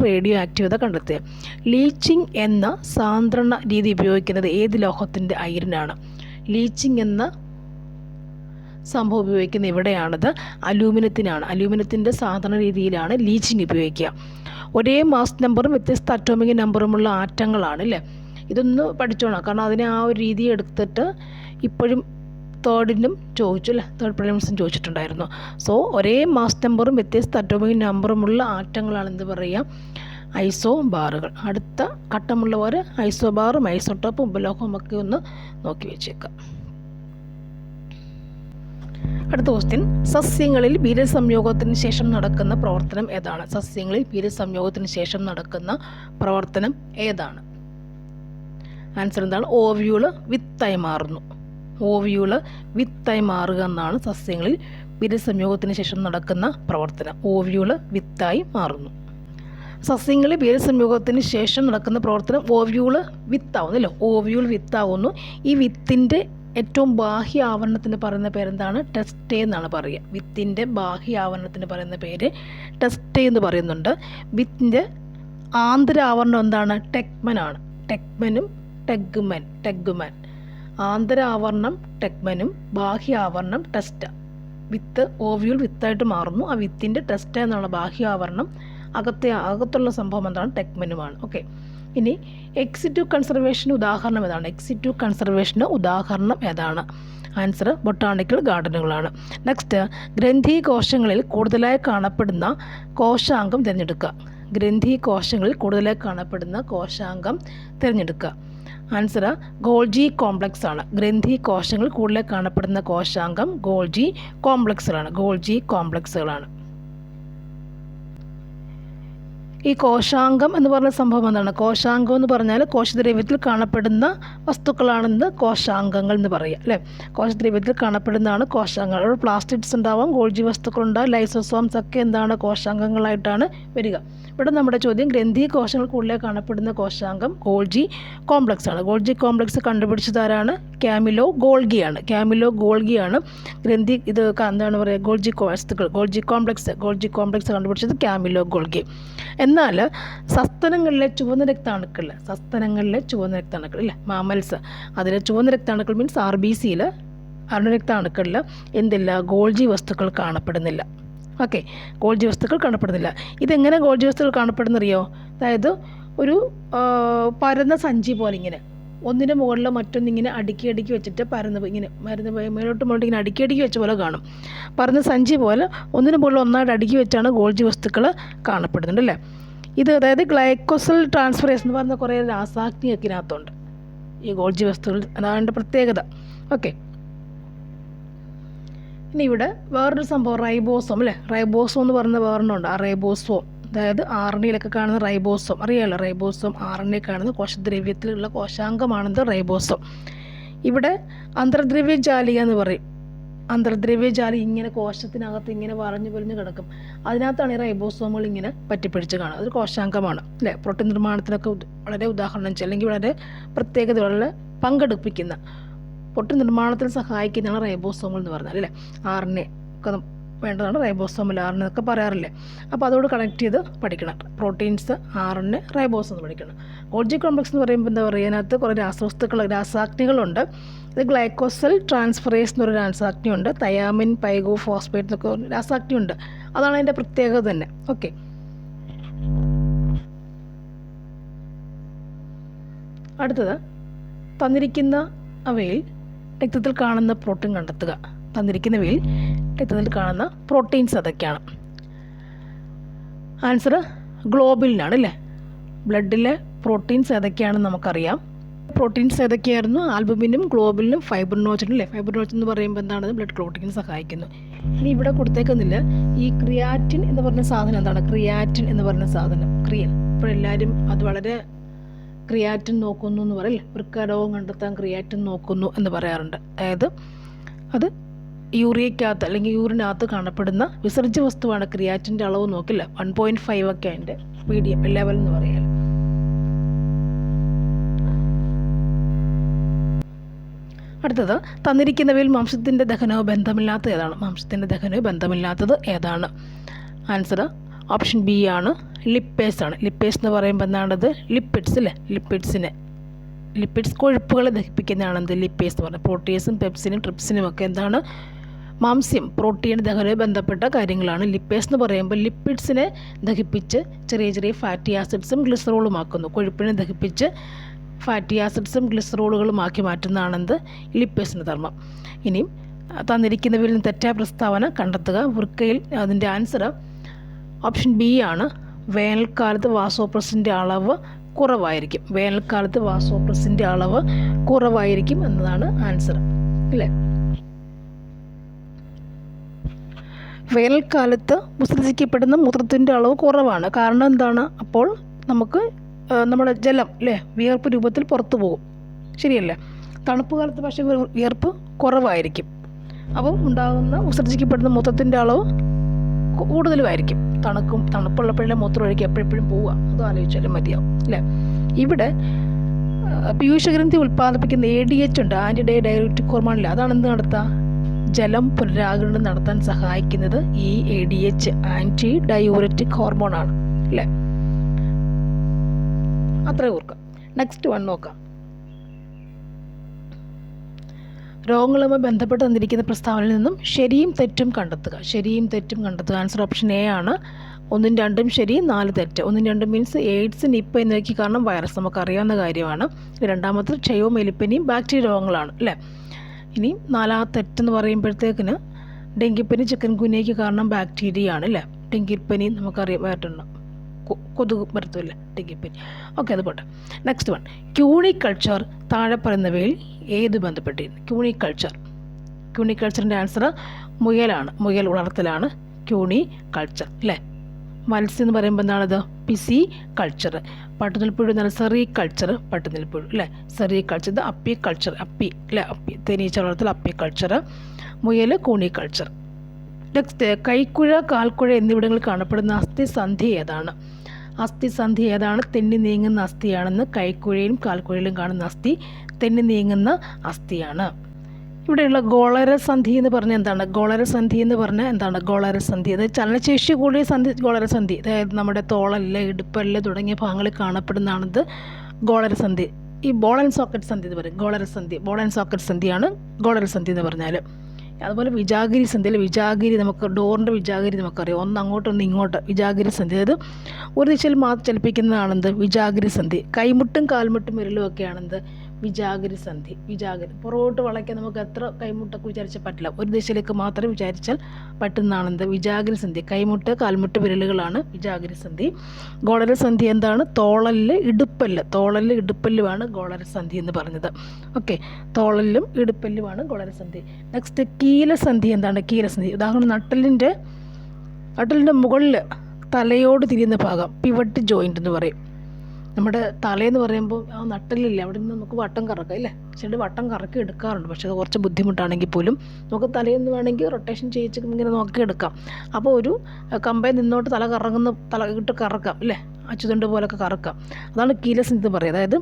റേഡിയോ ആക്റ്റീവത കണ്ടെത്തിയത്. ലീച്ചിങ് എന്ന സാന്ദ്രണ രീതി ഉപയോഗിക്കുന്നത് ഏത് ലോഹത്തിൻ്റെ അയിരിനാണ്? ലീച്ചിങ് എന്ന സംഭവം ഉപയോഗിക്കുന്ന എവിടെയാണത്? അലൂമിനിയത്തിനാണ്. അലൂമിനിയത്തിൻ്റെ സാധാരണ രീതിയിലാണ് ലീച്ചിങ് ഉപയോഗിക്കുക. ഒരേ മാസ് നമ്പറും വ്യത്യസ്ത അറ്റോമിക് നമ്പറുമുള്ള ആറ്റങ്ങളാണ് അല്ലേ. ഇതൊന്ന് പഠിച്ചോണം, കാരണം അതിനെ ആ ഒരു രീതി എടുത്തിട്ട് ഇപ്പോഴും തേർഡിനും ചോദിച്ചു അല്ലേ, തേർഡ് പ്രിലിംസിനും ചോദിച്ചിട്ടുണ്ടായിരുന്നു. സോ ഒരേ മാസ് നമ്പറും വ്യത്യസ്ത അറ്റോമിക് നമ്പറുമുള്ള ആറ്റങ്ങളാണ് എന്ത് പറയുക? ഐസോബാറുകൾ. അടുത്ത ഘട്ടമുള്ളവർ ഐസോബാറും ഐസോട്ടോപ്പും ഉപലോഹവും ഒക്കെ ഒന്ന് നോക്കി വെച്ചേക്കാം. അടുത്ത ക്വസ്റ്റ്യൻ, സസ്യങ്ങളിൽ ബീജസംയോഗത്തിന് ശേഷം നടക്കുന്ന പ്രവർത്തനം ഏതാണ്? സസ്യങ്ങളിൽ ബീജസംയോഗത്തിന് ശേഷം നടക്കുന്ന പ്രവർത്തനം ഏതാണ്? ആൻസർ എന്താണ്? ഓവ്യൂള് വിത്തായി മാറുന്നു. ഓവ്യൂള് വിത്തായി മാറുക എന്നാണ് സസ്യങ്ങളിൽ ബീജസംയോഗത്തിന് ശേഷം നടക്കുന്ന പ്രവർത്തനം. ഓവ്യൂള് വിത്തായി മാറുന്നു. സസ്യങ്ങളിൽ ബീജസംയോഗത്തിന് ശേഷം നടക്കുന്ന പ്രവർത്തനം ഓവ്യൂള് വിത്താവുന്നല്ലോ. ഓവ്യൂൾ വിത്താവുന്നു. ഈ വിത്തിൻ്റെ ഏറ്റവും ബാഹ്യ ആവരണത്തിന് പറയുന്ന പേരെന്താണ്? ടെസ്റ്റേ എന്നാണ് പറയുക. വിത്തിൻ്റെ ബാഹ്യ ആവരണത്തിന് പറയുന്ന പേര് ടെസ്റ്റേ എന്ന് പറയുന്നുണ്ട്. വിത്തിൻ്റെ ആന്തരാവരണം എന്താണ്? ടെഗ്മനാണ്. ടെഗ്മനും ടെഗുമൻ. ആന്തരാവരണം ടെഗ്മനും ബാഹ്യ ആവരണം ടെസ്റ്റ. വിത്ത് ഓവ്യൂൾ വിത്തായിട്ട് മാറുന്നു. ആ വിത്തിൻ്റെ ടെസ്റ്റ എന്നുള്ള ബാഹ്യ ആവരണം, അകത്തുള്ള സംഭവം എന്താണ്? ടെഗ്മനുമാണ്. ഓക്കെ. ഇനി എക്സിറ്റു കൺസർവേഷന് ഉദാഹരണം ഏതാണ്? എക്സിറ്റു കൺസർവേഷന് ഉദാഹരണം ഏതാണ്? Answer botanical ഗാർഡനുകളാണ്. നെക്സ്റ്റ്, ഗ്രന്ഥി കോശങ്ങളിൽ കൂടുതലായി കാണപ്പെടുന്ന കോശാംഗം തിരഞ്ഞെടുക്കുക. ഗ്രന്ഥി കോശങ്ങളിൽ കൂടുതലായി കാണപ്പെടുന്ന കോശാംഗം തിരഞ്ഞെടുക്കുക. ആൻസർ ഗോൾജി കോംപ്ലക്സ് ആണ്. ഗ്രന്ഥി കോശങ്ങൾ കൂടുതലായി കാണപ്പെടുന്ന കോശാംഗം ഗോൾജി കോംപ്ലക്സുകളാണ്. ഈ കോശാംഗം എന്ന് പറഞ്ഞ സംഭവം എന്താണ്? കോശാംഗം എന്ന് പറഞ്ഞാൽ കോശദ്രവ്യത്തിൽ കാണപ്പെടുന്ന വസ്തുക്കളാണെന്ന് കോശാംഗങ്ങൾ എന്ന് പറയുക, അല്ലേ? കോശദ്രവ്യത്തിൽ കാണപ്പെടുന്നതാണ് കോശാംഗങ്ങൾ. അവിടെ പ്ലാസ്റ്റിഡ്സ് ഉണ്ടാവാം, ഗോൾജി വസ്തുക്കളുണ്ടാവും, ലൈസോസോംസ് ഒക്കെ എന്താണ്? കോശാംഗങ്ങളായിട്ടാണ് വരിക. ഇവിടെ നമ്മുടെ ചോദ്യം, ഗ്രന്ഥി കോശങ്ങൾ കൂടുതലായി കാണപ്പെടുന്ന കോശാംഗം ഗോൾജി കോംപ്ലക്സ് ആണ്. ഗോൾജി കോംപ്ലക്സ് കണ്ടുപിടിച്ചതാരാണ്? കാമിലോ ഗോൾഗിയാണ്. ഗ്രന്ഥി ഇത് എന്താണ് പറയുക? ഗോൾജി കോംപ്ലക്സ് കണ്ടുപിടിച്ചത് കാമിലോ ഗോൾഗി. എന്നാൽ സസ്തനങ്ങളിലെ ചുവന്ന രക്താണുക്കൾ ഇല്ലേ, മാമൽസ്, അതിലെ ചുവന്ന രക്താണുക്കൾ മീൻസ് RBCയിൽ അരുണരക്താണുക്കളിൽ എന്തില്ല? ഗോൾജി വസ്തുക്കൾ കാണപ്പെടുന്നില്ല. ഓക്കെ, ഗോൾജി വസ്തുക്കൾ കാണപ്പെടുന്നില്ല. ഇതെങ്ങനെ ഗോൾജി വസ്തുക്കൾ കാണപ്പെടുന്നറിയോ? അതായത് ഒരു പരന്ന സഞ്ചി പോലെ ഇങ്ങനെ ഒന്നിന് മുകളിൽ മറ്റൊന്നിങ്ങനെ അടുക്കി വെച്ചിട്ട് ഇങ്ങനെ മേലോട്ട് ഇങ്ങനെ അടുക്കി വെച്ച പോലെ കാണും. പരന്ന സഞ്ചി പോലെ ഒന്നിന് മുകളിൽ ഒന്നായിട്ട് അടുക്കി വെച്ചാണ് ഗോൾജി വസ്തുക്കൾ കാണപ്പെടുന്നുണ്ട്, അല്ലേ? ഇത് അതായത് ഗ്ലൈക്കോസൽ ട്രാൻസ്ഫറേസ് എന്ന് പറയുന്ന കുറേ രാസാഗ്നിയൊക്കെ ഇതിനകത്തുണ്ട് ഈ ഗോൾജി വസ്തുക്കൾ. അതാണ് അതിൻ്റെ പ്രത്യേകത. ഓക്കെ. ഇനി ഇവിടെ വേറൊരു സംഭവം, റൈബോസോം, അല്ലേ? റൈബോസോം എന്ന് പറയുന്ന വേറൊന്നുണ്ട്. ആ റൈബോസോം, അതായത് RNA-യിലൊക്കെ കാണുന്ന റൈബോസോം അറിയാമല്ലോ. റൈബോസോം RNA കാണുന്ന കോശദ്രവ്യത്തിലുള്ള കോശാംഗമാണെന്ന് റൈബോസോം. ഇവിടെ അന്തർദ്രവ്യജാലിക എന്ന് പറയും. അന്തർദ്രവ്യജാലി ഇങ്ങനെ കോശത്തിനകത്ത് ഇങ്ങനെ വളഞ്ഞു കിടക്കും. അതിനകത്താണ് ഈ റൈബോസോമുകൾ ഇങ്ങനെ പറ്റിപ്പിടിച്ച് കാണുക. അതൊരു കോശാംഗമാണ്, അല്ലേ? പ്രോട്ടീൻ നിർമ്മാണത്തിനൊക്കെ വളരെ ഉദാഹരണം അല്ലെങ്കിൽ വളരെ പ്രത്യേകതകളിൽ പങ്കെടുപ്പിക്കുന്ന പ്രോട്ടീൻ നിർമ്മാണത്തിൽ സഹായിക്കുന്നതാണ് റൈബോസോമുകൾ എന്ന് പറഞ്ഞാൽ, അല്ലേ? RNA ഒക്കെ വേണ്ടതാണ് റൈബോസോമൽ RNA എന്നൊക്കെ പറയാറില്ലേ. അപ്പോൾ അതോട് കണക്ട് ചെയ്ത് പഠിക്കണം. പ്രോട്ടീൻസ്, RNA, റൈബോസം എന്ന് പഠിക്കണം. ഗോൾജി കോംപ്ലക്സ് എന്ന് പറയുമ്പോൾ എന്താ പറയുക? അതിനകത്ത് കുറേ രാസാഗ്നികളുണ്ട്. ഇത് ഗ്ലൈക്കോസൽ ട്രാൻസ്ഫറേസ് എന്നൊരു രാസാഗ്നിയുണ്ട്. തയാമിൻ, പൈഗോ ഫോസ്ഫേറ്റ് എന്നൊക്കെ രാസാഗ്നിയുണ്ട്. അതാണ് അതിൻ്റെ പ്രത്യേകത തന്നെ. ഓക്കെ. അടുത്തത്, തന്നിരിക്കുന്ന അവയിൽ രക്തത്തിൽ കാണുന്ന പ്രോട്ടീൻ കണ്ടെത്തുക. തന്നിരിക്കുന്നവയിൽ രക്തത്തിൽ കാണുന്ന പ്രോട്ടീൻസ് അതൊക്കെയാണ്. ആൻസർ ഗ്ലോബിനാണ്, അല്ലേ? ബ്ലഡിലെ പ്രോട്ടീൻസ് ഏതൊക്കെയാണെന്ന് നമുക്കറിയാം. പ്രോട്ടീൻസ് ഏതൊക്കെയായിരുന്നു? ആൽബുമിനും, ഗ്ലോബിനും, ഫൈബ്രിനോജനും, അല്ലേ? ഫൈബ്രിനോജൻ എന്ന് പറയുമ്പോൾ എന്താണ്? ബ്ലഡ് ക്ലോട്ടിങ്ങിന് സഹായിക്കുന്നു. ഇനി ഇവിടെ കൊടുത്തേക്കുന്നില്ല ഈ ക്രിയാറ്റിൻ എന്ന് പറഞ്ഞ സാധനം എന്താണ്? ക്രിയാറ്റിൻ എന്ന് പറഞ്ഞ സാധനം, ഇപ്പോഴെല്ലാവരും അത് വളരെ ക്രിയാറ്റിൻ നോക്കുന്നു എന്ന് പറയില്ലേ? വൃക്കരോഗം കണ്ടെത്താൻ ക്രിയാറ്റിൻ നോക്കുന്നു എന്ന് പറയാറുണ്ട്. അതായത് അത് യൂറിയക്കകത്ത് അല്ലെങ്കിൽ യൂറിനകത്ത് കാണപ്പെടുന്ന വിസർജ്യ വസ്തുവാണ്. ക്രിയാറ്റിൻ്റെ അളവ് നോക്കില്ല, 1.5 ഒക്കെ അതിൻ്റെ മീഡിയം ലെവൽ എന്ന് പറയാം. അടുത്തത്, തന്നിരിക്കുന്നവയിൽ മാംസത്തിൻ്റെ ദഹനവും ബന്ധമില്ലാത്തത് ഏതാണ്? മാംസത്തിൻ്റെ ദഹനവും ബന്ധമില്ലാത്തത് ഏതാണ്? ആൻസർ ഓപ്ഷൻ ബി ആണ്, ലിപ്പേസ് ആണ്. ലിപ്പേസ് എന്ന് പറയുമ്പോൾ എന്താണത്? ലിപ്പിഡ്സ്, അല്ലേ? ലിപ്പിഡ്സ് കൊഴുപ്പുകളെ ദഹിപ്പിക്കുന്നതാണെന്ത്? ലിപ്പേസ് എന്ന് പറയുന്നത്. പ്രോട്ടീസും, പെപ്സിനും, ട്രിപ്സിനും ഒക്കെ എന്താണ്? മാംസ്യം, പ്രോട്ടീൻ ദഹനവുമായി ബന്ധപ്പെട്ട കാര്യങ്ങളാണ്. ലിപ്പേസ് എന്ന് പറയുമ്പോൾ ലിപ്പിഡ്സിനെ ദഹിപ്പിച്ച് ചെറിയ ഫാറ്റി ആസിഡ്സും ഗ്ലിസറോളും ആക്കുന്നു. കൊഴുപ്പിനെ ദഹിപ്പിച്ച് ഫാറ്റി ആസിഡ്സും ഗ്ലിസറോളുകളും ആക്കി മാറ്റുന്നതാണെന്ത്? ലിപ്പേസിൻ്റെ ധർമ്മം. ഇനിയും തന്നിരിക്കുന്നവയിൽ നിന്ന് തെറ്റായ പ്രസ്താവന കണ്ടെത്തുക. വൃക്കയിൽ അതിൻ്റെ ആൻസർ ഓപ്ഷൻ ബി ആണ്. വേനൽക്കാലത്ത് വാസോപ്രസിൻ്റെ അളവ് കുറവായിരിക്കും എന്നതാണ് ആൻസർ, അല്ലേ? വേനൽക്കാലത്ത് വിസർജിക്കപ്പെടുന്ന മൂത്രത്തിൻ്റെ അളവ് കുറവാണ്. കാരണം എന്താണ്? അപ്പോൾ നമുക്ക് നമ്മുടെ ജലം വിയർപ്പ് രൂപത്തിൽ പുറത്തു പോകും. ശരിയല്ലേ? തണുപ്പ് കാലത്ത് പക്ഷേ വിയർപ്പ് കുറവായിരിക്കും. അപ്പോൾ ഉണ്ടാകുന്ന വിസർജിക്കപ്പെടുന്ന മൂത്രത്തിൻ്റെ അളവ് കൂടുതലുമായിരിക്കും. തണുപ്പുള്ളപ്പോഴേ മൂത്രം ഒഴിക്കുക എപ്പോഴെപ്പോഴും പോവുക, അത് ആലോചിച്ചാലും മതിയാവും അല്ലേ. ഇവിടെ പീയൂഷഗ്രന്ഥി ഉൽപ്പാദിപ്പിക്കുന്ന ADH ഉണ്ട്, ആൻറ്റി ഡയറക്റ്റിക് ഹോർമോണില്ല. അതാണ് എന്ത് നടത്തുക? ജലം പുനരാഗിരണം നടത്താൻ സഹായിക്കുന്നത് ഈ ADH, ആൻറ്റി ഡയൂററ്റിക് ഹോർമോണാണ് അല്ലേ. അത്ര ഓർക്കാം. നെക്സ്റ്റ് വൺ നോക്കാം. രോഗങ്ങളുമായി ബന്ധപ്പെട്ട് തന്നിരിക്കുന്ന പ്രസ്താവനയിൽ നിന്നും ശരിയും തെറ്റും കണ്ടെത്തുക. ശരിയും തെറ്റും കണ്ടെത്തുക. ആൻസർ ഓപ്ഷൻ എ ആണ്. 1ഉം 2ഉം ശരി, 4 തെറ്റ്. 1ഉം 2ഉം മീൻസ് എയ്ഡ്സ്, നിപ്പ എന്നിവയ്ക്ക് കാരണം വൈറസ്, നമുക്കറിയാവുന്ന കാര്യമാണ്. രണ്ടാമത്തെ ക്ഷയവും എലിപ്പനിയും ബാക്ടീരിയ രോഗങ്ങളാണ് അല്ലേ. ഇനി 4ാമത്തെ തെറ്റെന്ന് പറയുമ്പോഴത്തേക്കിന് ഡെങ്കിപ്പനി, ചിക്കൻ ഗുനിയയ്ക്ക് കാരണം ബാക്ടീരിയ ആണ് അല്ലേ. ഡെങ്കിപ്പനി നമുക്കറിയാം, വേറുണ്ട്, കൊതുക് പരത്തുമല്ലേ ഡെങ്കിപ്പനി. ഓക്കെ, അത് പോട്ടെ. Next one. ക്യൂണിക്കൾച്ചർ താഴെ പറയുന്നവയിൽ ഏത് ബന്ധപ്പെട്ടിരുന്നു? ക്യൂണിക്കൾച്ചറിൻ്റെ ആൻസർ മുയലാണ്. മുയൽ വളർത്തലാണ് ക്യൂണിക്കൾച്ചർ അല്ലേ. മത്സ്യം എന്ന് പറയുമ്പോൾ എന്താണത്? PC culture. പട്ടുനെൽപ്പുഴ എന്നാണ് സെറികൾച്ചർ, പട്ടുനെൽപ്പുഴ അല്ലേ. സെറികൾച്ചർ. ഇത് അപ്പി കൾച്ചർ, അപ്പി അല്ലേ, അപ്പി തേനീച്ച വളർത്തൽ, അപ്പി കൾച്ചർ. മുയൽ കൂണിക്കൾച്ചർ. നെക്സ്റ്റ്. കൈക്കുഴ, കാൽക്കുഴ എന്നിവിടങ്ങളിൽ കാണപ്പെടുന്ന അസ്ഥിസന്ധി ഏതാണ്? അസ്ഥിസന്ധി ഏതാണ്? തെന്നി നീങ്ങുന്ന അസ്ഥിയാണെന്ന്. കൈക്കുഴയിലും കാൽക്കുഴയിലും കാണുന്ന അസ്ഥി തെന്നി നീങ്ങുന്ന അസ്ഥിയാണ്. ഇവിടെയുള്ള ഗോളരസന്ധി എന്ന് പറഞ്ഞാൽ എന്താണ്? ഗോളരസന്ധി എന്ന് പറഞ്ഞാൽ എന്താണ്? ഗോളരസന്ധി അതായത് ചലനശേഷി കൂടിയ സന്ധി ഗോളരസന്ധി. അതായത് നമ്മുടെ തോളല്, ഇടുപ്പല്ല് തുടങ്ങിയ ഭാഗങ്ങളിൽ കാണപ്പെടുന്നതാണിത് ഗോളരസന്ധി. ഈ ബോൾ ആൻഡ് സോക്കറ്റ് സന്ധി എന്ന് പറയും. ഗോളരസന്ധി, ബോൾ ആൻഡ് സോക്കറ്റ് സന്ധിയാണ് ഗോളരസന്ധി എന്ന് പറഞ്ഞാൽ. അതുപോലെ വിജാഗിരി സന്ധി, വിജാഗിരി നമുക്ക് ഡോറിൻ്റെ വിജാഗിരി നമുക്കറിയാം, ഒന്ന് അങ്ങോട്ട് ഒന്ന് ഇങ്ങോട്ട്. വിജാഗിരി സന്ധി അതായത് ഒരു ദിശയിൽ മാത്രം ചലിപ്പിക്കുന്നതാണെന്ത്? വിജാഗിരി സന്ധി. കൈമുട്ടും കാൽമുട്ടും വിരലും ഒക്കെയാണെന്ത്? വിജാഗിരി സന്ധി. വിജാഗിരി പുറകോട്ട് വളയ്ക്കാൻ നമുക്ക് എത്ര കൈമുട്ടൊക്കെ വിചാരിച്ചാൽ പറ്റില്ല, ഒരു ദിശയിലേക്ക് മാത്രം വിചാരിച്ചാൽ പറ്റുന്നതാണെന്ത്? വിജാഗിരി സന്ധി. കൈമുട്ട്, കാൽമുട്ട് വിരലുകളാണ് വിജാഗിരി സന്ധി. ഗോളരസന്ധി എന്താണ്? തോളല്, ഇടുപ്പല്ല്. തോളല്, ഇടുപ്പല്ലുമാണ് ഗോളരസന്ധി എന്ന് പറഞ്ഞത്. ഓക്കെ, തോളലും ഇടുപ്പല്ലുമാണ് ഗോളരസന്ധി. നെക്സ്റ്റ്. കീലസന്ധി എന്താണ്? കീലസന്ധി ഉദാഹരണം നട്ടലിൻ്റെ മുകളിൽ തലയോട് തിരിയുന്ന ഭാഗം പിവട്ട് ജോയിൻ്റ് എന്ന് പറയും. നമ്മുടെ തലയെന്ന് പറയുമ്പോൾ ആ നട്ടലില്ല, അവിടെ നിന്ന് നമുക്ക് വട്ടം കറക്കാം ഇല്ലേ. ചില വട്ടം കറക്കി എടുക്കാറുണ്ട്, പക്ഷേ അത് കുറച്ച് ബുദ്ധിമുട്ടാണെങ്കിൽ പോലും നമുക്ക് തലയെന്ന് വേണമെങ്കിൽ റൊട്ടേഷൻ ചെയ്യിച്ച് ഇങ്ങനെ നോക്കിയെടുക്കാം. അപ്പോൾ ഒരു കമ്പയിൽ നിന്നോട്ട് തല ഇട്ട് കറക്കാം ഇല്ലേ, അച്ചുതണ്ട് പോലൊക്കെ കറക്കാം. അതാണ് കീലസന്ധി എന്ന് പറയുന്നത്. അതായത്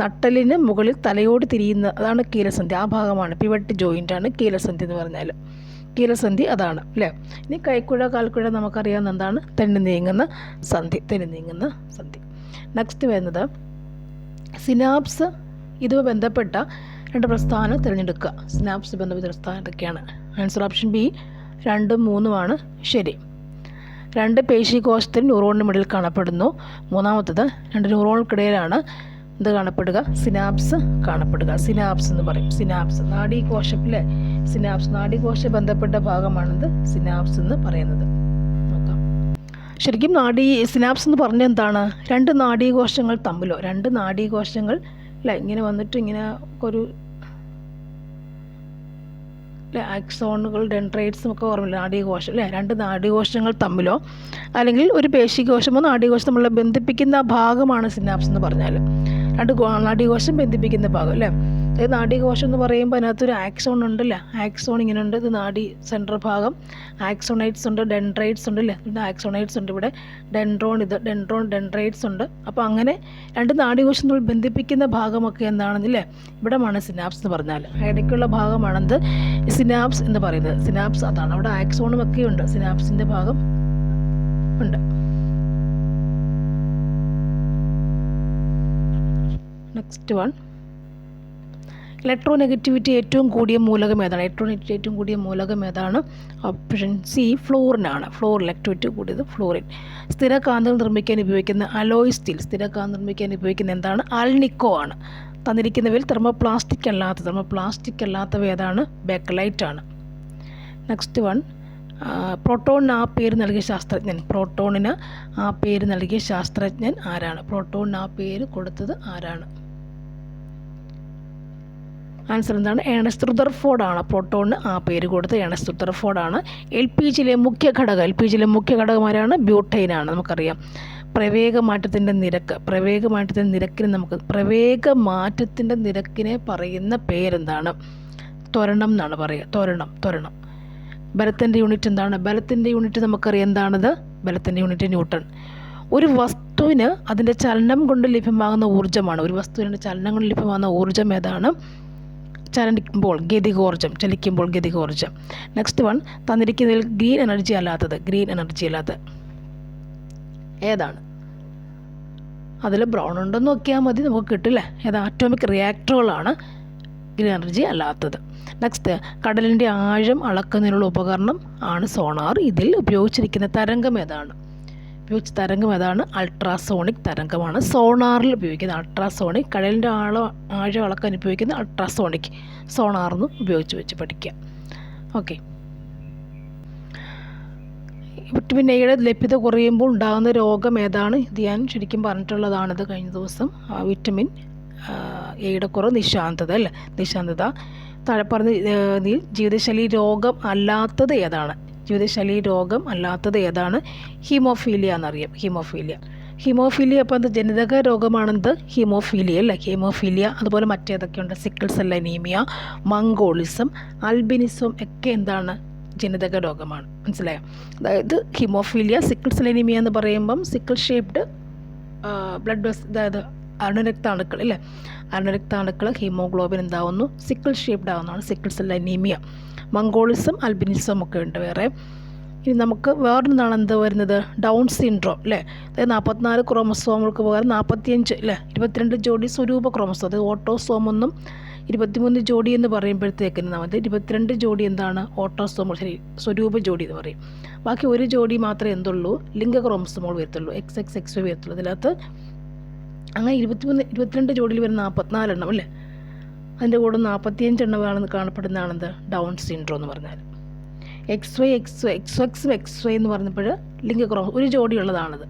നട്ടലിന് മുകളിൽ തലയോട് തിരിയുന്ന, അതാണ് കീലസന്ധി. ആ ഭാഗമാണ് പിവട്ട് ജോയിൻ്റാണ് കീലസന്ധി എന്ന് പറഞ്ഞാൽ. കീലസന്ധി അതാണ് അല്ലേ. ഇനി കൈക്കുഴ, കാൽക്കുഴ നമുക്കറിയാവുന്ന എന്താണ്? തെന്നി നീങ്ങുന്ന സന്ധി. തെന്നി നീങ്ങുന്ന സന്ധി. നെക്സ്റ്റ് വരുന്നത് സിനാപ്സ്. ഇതുമായി ബന്ധപ്പെട്ട 2 പ്രസ്താവന തിരഞ്ഞെടുക്കുക. സിനാപ്സ് ബന്ധപ്പെട്ട പ്രസ്താവന എന്തൊക്കെയാണ്? ആൻസർ ഓപ്ഷൻ ബി 2ഉം 3ഉമാണ് ശരി. 2 പേശികോശത്തിൽ ന്യൂറോണിന് മിഡിൽ കാണപ്പെടുന്നു. മൂന്നാമത്തത് 2 ന്യൂറോണുകൾക്കിടയിലാണ് ഇത് കാണപ്പെടുക? സിനാപ്സ് കാണപ്പെടുക. സിനാപ്സ് എന്ന് പറയും. സിനാപ്സ് നാഡീകോശം അല്ലേ. സിനാപ്സ് നാഡീകോശ ബന്ധപ്പെട്ട ഭാഗമാണിത് സിനാപ്സ് എന്ന് പറയുന്നത്. ശരിക്കും സിനാപ്സ് എന്ന് പറഞ്ഞാൽ എന്താണ്? 2 നാഡീകോശങ്ങൾ തമ്മിലോ, 2 നാഡീകോശങ്ങൾ അല്ലേ ഇങ്ങനെ വന്നിട്ട് ഇങ്ങനെ ഒരു അല്ലേ ആക്സോണുകൾ, ഡെൻഡ്രൈറ്റ്സും ഒക്കെ ഓർമ്മയില്ല, നാഡീകോശം അല്ലേ. 2 നാഡീകോശങ്ങൾ തമ്മിലോ അല്ലെങ്കിൽ ഒരു പേശികോശമോ നാഡീകോശം തമ്മിൽ ബന്ധിപ്പിക്കുന്ന ഭാഗമാണ് സിനാപ്സ് എന്ന് പറഞ്ഞാൽ. 2 നാഡീകോശം ബന്ധിപ്പിക്കുന്ന ഭാഗം അല്ലേ. അതായത് നാഡീകോശം എന്ന് പറയുമ്പോൾ അതിനകത്തൊരു ആക്സോൺ ഉണ്ടല്ലേ. ആക്സോൺ ഇങ്ങനെ ഉണ്ട്, ഇത് നാഡി സെൻട്രൽ ഭാഗം. ആക്സോണൈറ്റ്സ് ഉണ്ട്, ഡെൻഡ്രൈറ്റ്സ് ഉണ്ട് അല്ലേ. ഇവിടെ ആക്സോണൈറ്റ്സ് ഉണ്ട്, ഇവിടെ ഡെൻഡ്രൈറ്റ്സ് ഉണ്ട്. അപ്പോൾ അങ്ങനെ 2 നാഡീകോശം തമ്മിൽ ബന്ധിപ്പിക്കുന്ന ഭാഗമൊക്കെ എന്താണെന്നില്ലേ ഇവിടെയാണ് സിനാപ്സ് എന്ന് പറഞ്ഞാൽ. ഇടയ്ക്കുള്ള ഭാഗമാണെന്ത് സിനാപ്സ് എന്ന് പറയുന്നത്. സിനാപ്സ് അതാണ്. അവിടെ ആക്സോണും ഒക്കെ ഉണ്ട്, സിനാപ്സിൻ്റെ ഭാഗം ഉണ്ട്. Next one. ഇലക്ട്രോനെഗറ്റിവിറ്റി ഏറ്റവും കൂടിയ മൂലകം ഏതാണ്? ഇലക്ട്രോനെഗറ്റിവിറ്റി ഏറ്റവും കൂടിയ മൂലകം ഏതാണ്? ഓപ്ഷൻ സി ഫ്ലോറിനാണ്. ഇലക്ട്രോനെഗറ്റിവിറ്റി കൂടിയത് ഫ്ലോറിൻ. സ്ഥിരകാന്തങ്ങൾ നിർമ്മിക്കാൻ ഉപയോഗിക്കുന്ന അലോയ് സ്റ്റീൽ. സ്ഥിരകാന്തം നിർമ്മിക്കാൻ ഉപയോഗിക്കുന്ന എന്താണ്? ആൽനിക്കോ ആണ്. തന്നിരിക്കുന്നവയിൽ തെർമോപ്ലാസ്റ്റിക് അല്ലാത്തവ ഏതാണ്? ബേക്കലൈറ്റ് ആണ്. Next one. പ്രോട്ടോണിന് ആ പേര് നൽകിയ ശാസ്ത്രജ്ഞൻ. പ്രോട്ടോണിന് ആ പേര് നൽകിയ ശാസ്ത്രജ്ഞൻ ആരാണ്? പ്രോട്ടോണിന് ആ പേര് കൊടുത്തത് ആരാണ്? ആൻസർ എന്താണ്? ഏണസ്റ്റ് റുദർഫോർഡാണ് പ്രോട്ടോണിന് ആ പേര് കൊടുത്ത്. ഏണസ്റ്റ് റുദർഫോർഡാണ്. എൽ പി ജിയിലെ മുഖ്യ ഘടകമാരാണ്? ബ്യൂട്ടൈനാണ്. നമുക്കറിയാം പ്രവേഗമാറ്റത്തിൻ്റെ നിരക്കിനെ പറയുന്ന പേരെന്താണ്? ത്വരണം എന്നാണ് പറയുക. ത്വരണം. ബലത്തിൻ്റെ യൂണിറ്റ് എന്താണ്? ബലത്തിൻ്റെ യൂണിറ്റ് നമുക്കറിയാം എന്താണത്? ബലത്തിൻ്റെ യൂണിറ്റ് ന്യൂട്ടൺ. ഒരു വസ്തുവിന് അതിൻ്റെ ചലനം കൊണ്ട് ലഭ്യമാകുന്ന ഊർജ്ജമാണ്. ഊർജ്ജം ഏതാണ്? ചലിക്കുമ്പോൾ ഗതികോർജ്ജം. നെക്സ്റ്റ് വൺ, തന്നിരിക്കുന്നതിൽ ഗ്രീൻ എനർജി അല്ലാത്തത് ഏതാണ്? അതിൽ ബ്രൗൺ ഉണ്ടെന്ന് നോക്കിയാൽ മതി, നമുക്ക് കിട്ടില്ലേ. ഏതാ? ആറ്റോമിക് റിയാക്ടറുകളാണ് ഗ്രീൻ എനർജി അല്ലാത്തത്. നെക്സ്റ്റ്, കടലിൻ്റെ ആഴം അളക്കുന്നതിനുള്ള ഉപകരണം ആണ് സോണാർ. ഇതിൽ ഉപയോഗിച്ചിരിക്കുന്ന തരംഗം ഏതാണ്? അൾട്രാസോണിക് തരംഗമാണ് സോണാറിൽ ഉപയോഗിക്കുന്നത്. അൾട്രാസോണിക്, കടലിൻ്റെ ആഴം അളക്കാൻ ഉപയോഗിക്കുന്ന അൾട്രാസോണിക് സോണാർന്ന് ഉപയോഗിച്ച് വെച്ച് പഠിക്കുക. ഓക്കെ. വിറ്റമിൻ എയുടെ ലഭ്യത കുറയുമ്പോൾ ഉണ്ടാകുന്ന രോഗം ഏതാണ്? ഇത് ഞാൻ ശരിക്കും പറഞ്ഞിട്ടുള്ളതാണിത് കഴിഞ്ഞ ദിവസം. വിറ്റമിൻ എയുടെ കുറവ് നിശാന്തത. താഴെ പറഞ്ഞ ജീവിതശൈലി രോഗം അല്ലാത്തത് ഏതാണ്? ഹീമോഫീലിയ എന്നറിയാം. ഹീമോഫീലിയ അപ്പോൾ അത് ജനിതക രോഗമാണെന്ത്? ഹീമോഫീലിയ. അതുപോലെ മറ്റേതൊക്കെയുണ്ട്? Sickle cell anaemia, mongolism, albinism ഒക്കെ എന്താണ്? ജനിതക രോഗമാണ്. മനസ്സിലായോ? അതായത് ഹീമോഫീലിയ, സിക്കിൾ സെൽ അനീമിയ എന്ന് പറയുമ്പം സിക്കിൾ ഷേപ്ഡ് ബ്ലഡ് വെസ്, അതായത് അരുണരക്താണുക്കൾ ഹീമോഗ്ലോബിൻ എന്താവുന്നു? സിക്കിൾ ഷേപ്ഡ് ആവുന്നതാണ് sickle cell anaemia. Mongolism, albinism ഒക്കെ ഉണ്ട് വേറെ. ഇനി നമുക്ക് വേറൊന്നാണ് എന്ത് വരുന്നത്? ഡൗൺ സിൻഡ്രോം അല്ലേ. അതായത് 44 ക്രോമസോമുകൾക്ക് പകരം 45 അല്ലേ, 22 ജോഡി സ്വരൂപ ക്രോമസോം. അതായത് ഓട്ടോസോം ഒന്നും 23 ജോഡി എന്ന് പറയുമ്പോഴത്തേക്കിന് നമ്മൾ 22 ജോഡി എന്താണ്? ഓട്ടോസോമുകൾ, സ്വരൂപ ജോഡി എന്ന് പറയും. ബാക്കി ഒരു ജോഡി മാത്രമേ എന്തുള്ളൂ? ലിംഗ ക്രോമസോമുകൾ വരത്തുള്ളൂ. XX, XY വരത്തുള്ളൂ. ഇതിനകത്ത് അങ്ങനെ 22 ജോഡിയിൽ വരുന്ന 44 എണ്ണം അല്ലേ, അതിൻ്റെ കൂടെ 45 എണ്ണമാണെന്ന് കാണപ്പെടുന്നതാണെന്ത്? ഡൗൺ സിൻഡ്രോം എന്ന് പറഞ്ഞാൽ. XY എന്ന് പറഞ്ഞപ്പോൾ ലിംഗക്രോമസോം ഒരു ജോഡി ഉള്ളതാണത്.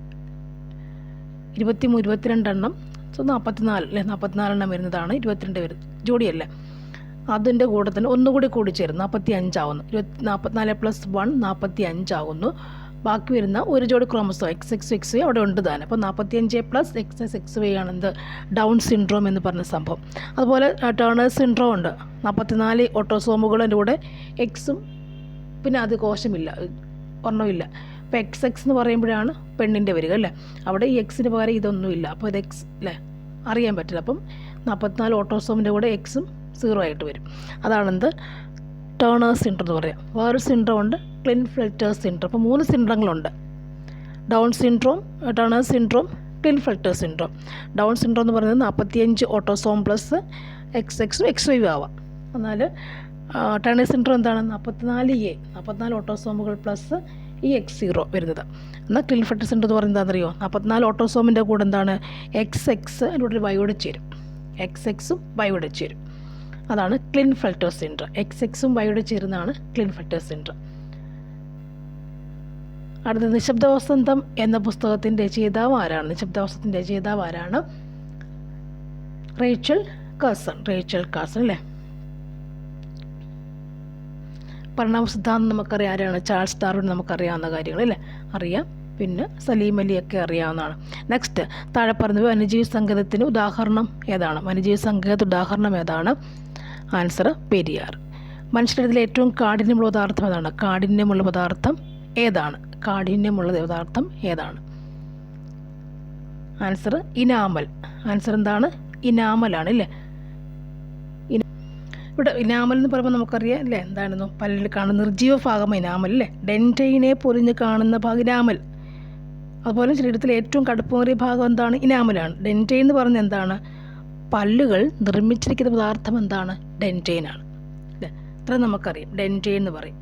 22 എണ്ണം, 44 അല്ലേ, 44 എണ്ണം വരുന്നതാണ് 22 ജോഡിയല്ല. അതിൻ്റെ കൂടെ തന്നെ ഒന്നുകൂടി കൂടിച്ചേരും 45 ആവുന്നു. 44 + 1 45 ആകുന്നു. ബാക്കി വരുന്ന ഒരു ജോഡി ക്രോമസോം XX, XY അവിടെ ഉണ്ട് താനും. അപ്പോൾ 45 + XX, XY ആണെന്ത്? ഡൗൺ സിൻഡ്രോം എന്ന് പറഞ്ഞ സംഭവം. അതുപോലെ ടേണേഴ്സ് സിൻഡ്രോം ഉണ്ട്. 44 ഓട്ടോസോമുകളുടെ കൂടെ എക്സും പിന്നെ അത് കോശമില്ല, ഒരെണ്ണമില്ല. അപ്പോൾ XX എന്ന് പറയുമ്പോഴാണ് പെണ്ണിൻ്റെ വരിക അല്ലേ. അവിടെ ഈ എക്സിന് പകരം ഇതൊന്നുമില്ല. അപ്പോൾ ഇത് എക്സ് അല്ലേ, അറിയാൻ പറ്റില്ല. അപ്പം 44 ഓട്ടോസോമിൻ്റെ കൂടെ എക്സും 0 ആയിട്ട് വരും. അതാണെന്ത്? ടേണേഴ്സ് സിൻഡ്രോം എന്ന് പറയാം. വേറൊരു സിൻഡ്രോം ഉണ്ട്, ക്ലിൻഫെൽറ്റേഴ്സ് സിൻഡ്രോം. അപ്പോൾ 3 സിൻഡ്രോങ്ങളുണ്ട്: Down syndrome, Turner's syndrome, Klinefelter's syndrome. Down syndrome എന്ന് പറയുന്നത് 45 ഓട്ടോസോം പ്ലസ് XX, XY ആവാം. എന്നാൽ ടേണേഴ്സ് സിൻഡ്രോം എന്താണ്? 44 ഓട്ടോസോമുകൾ പ്ലസ് ഈ X0 വരുന്നത്. എന്നാൽ ക്ലിൻഫെൽറ്റർ സിൻഡ്രോം എന്ന് പറയുന്നത് എന്താണെന്നറിയോ? 44 ഓട്ടോസോമിൻ്റെ കൂടെ എന്താണ്? XX അതിൻ്റെ കൂടെ ഒരു വയോടെ ചേരും. XXും വയോടെ ചേരും. അതാണ് ക്ലിൻഫെൽറ്റർ സിൻഡ്രോം. XXും വയോടെ ചേരുന്നതാണ് ക്ലിൻഫെൽറ്റർ സിൻഡ്രോം. അടുത്ത നിശബ്ദവസന്തം എന്ന പുസ്തകത്തിൻ്റെ രചയിതാവ് ആരാണ്? റേച്ചൽ കാഴ്സൺ അല്ലേ. പരിണാമ സിദ്ധാന്തം നമുക്കറിയാം. ആരാണ്? Charles Darwin. നമുക്കറിയാവുന്ന കാര്യങ്ങളല്ലേ, അറിയാം. പിന്നെ സലീം അലിയൊക്കെ അറിയാവുന്നതാണ്. നെക്സ്റ്റ്, താഴെ പറഞ്ഞത് വന്യജീവി സങ്കേതത്തിന് ഉദാഹരണം ഏതാണ്? ആൻസർ പെരിയാർ. മനുഷ്യരിൽ ഏറ്റവും കാഠിന്യമുള്ള പദാർത്ഥം ഏതാണ്? കാഠിന്യമുള്ള പദാർത്ഥം ഏതാണ്? Answer enamel. ആൻസർ എന്താണ്? ഇനാമലാണ് അല്ലേ. ഇവിടെ ഇനാമൽ എന്ന് പറയുമ്പോൾ നമുക്കറിയാം അല്ലേ, എന്താണെന്നു? പല്ലിൽ കാണുന്ന നിർജീവ ഭാഗം ഇനാമൽ അല്ലേ. ഡെൻറ്റൈനെ പൊരിഞ്ഞ് കാണുന്ന ഭാഗം ഇനാമൽ. അതുപോലെ ശരീരത്തിലെ ഏറ്റവും കടുപ്പമേറിയ ഭാഗം എന്താണ്? ഇനാമലാണ്. ഡെൻറ്റൈൻ എന്ന് പറഞ്ഞാൽ എന്താണ്? പല്ലുകൾ നിർമ്മിച്ചിരിക്കുന്ന പദാർത്ഥം എന്താണ്? ഡെൻറ്റൈനാണ് അല്ലേ. അത്ര നമുക്കറിയാം, ഡെൻറ്റൈൻ എന്ന് പറയും.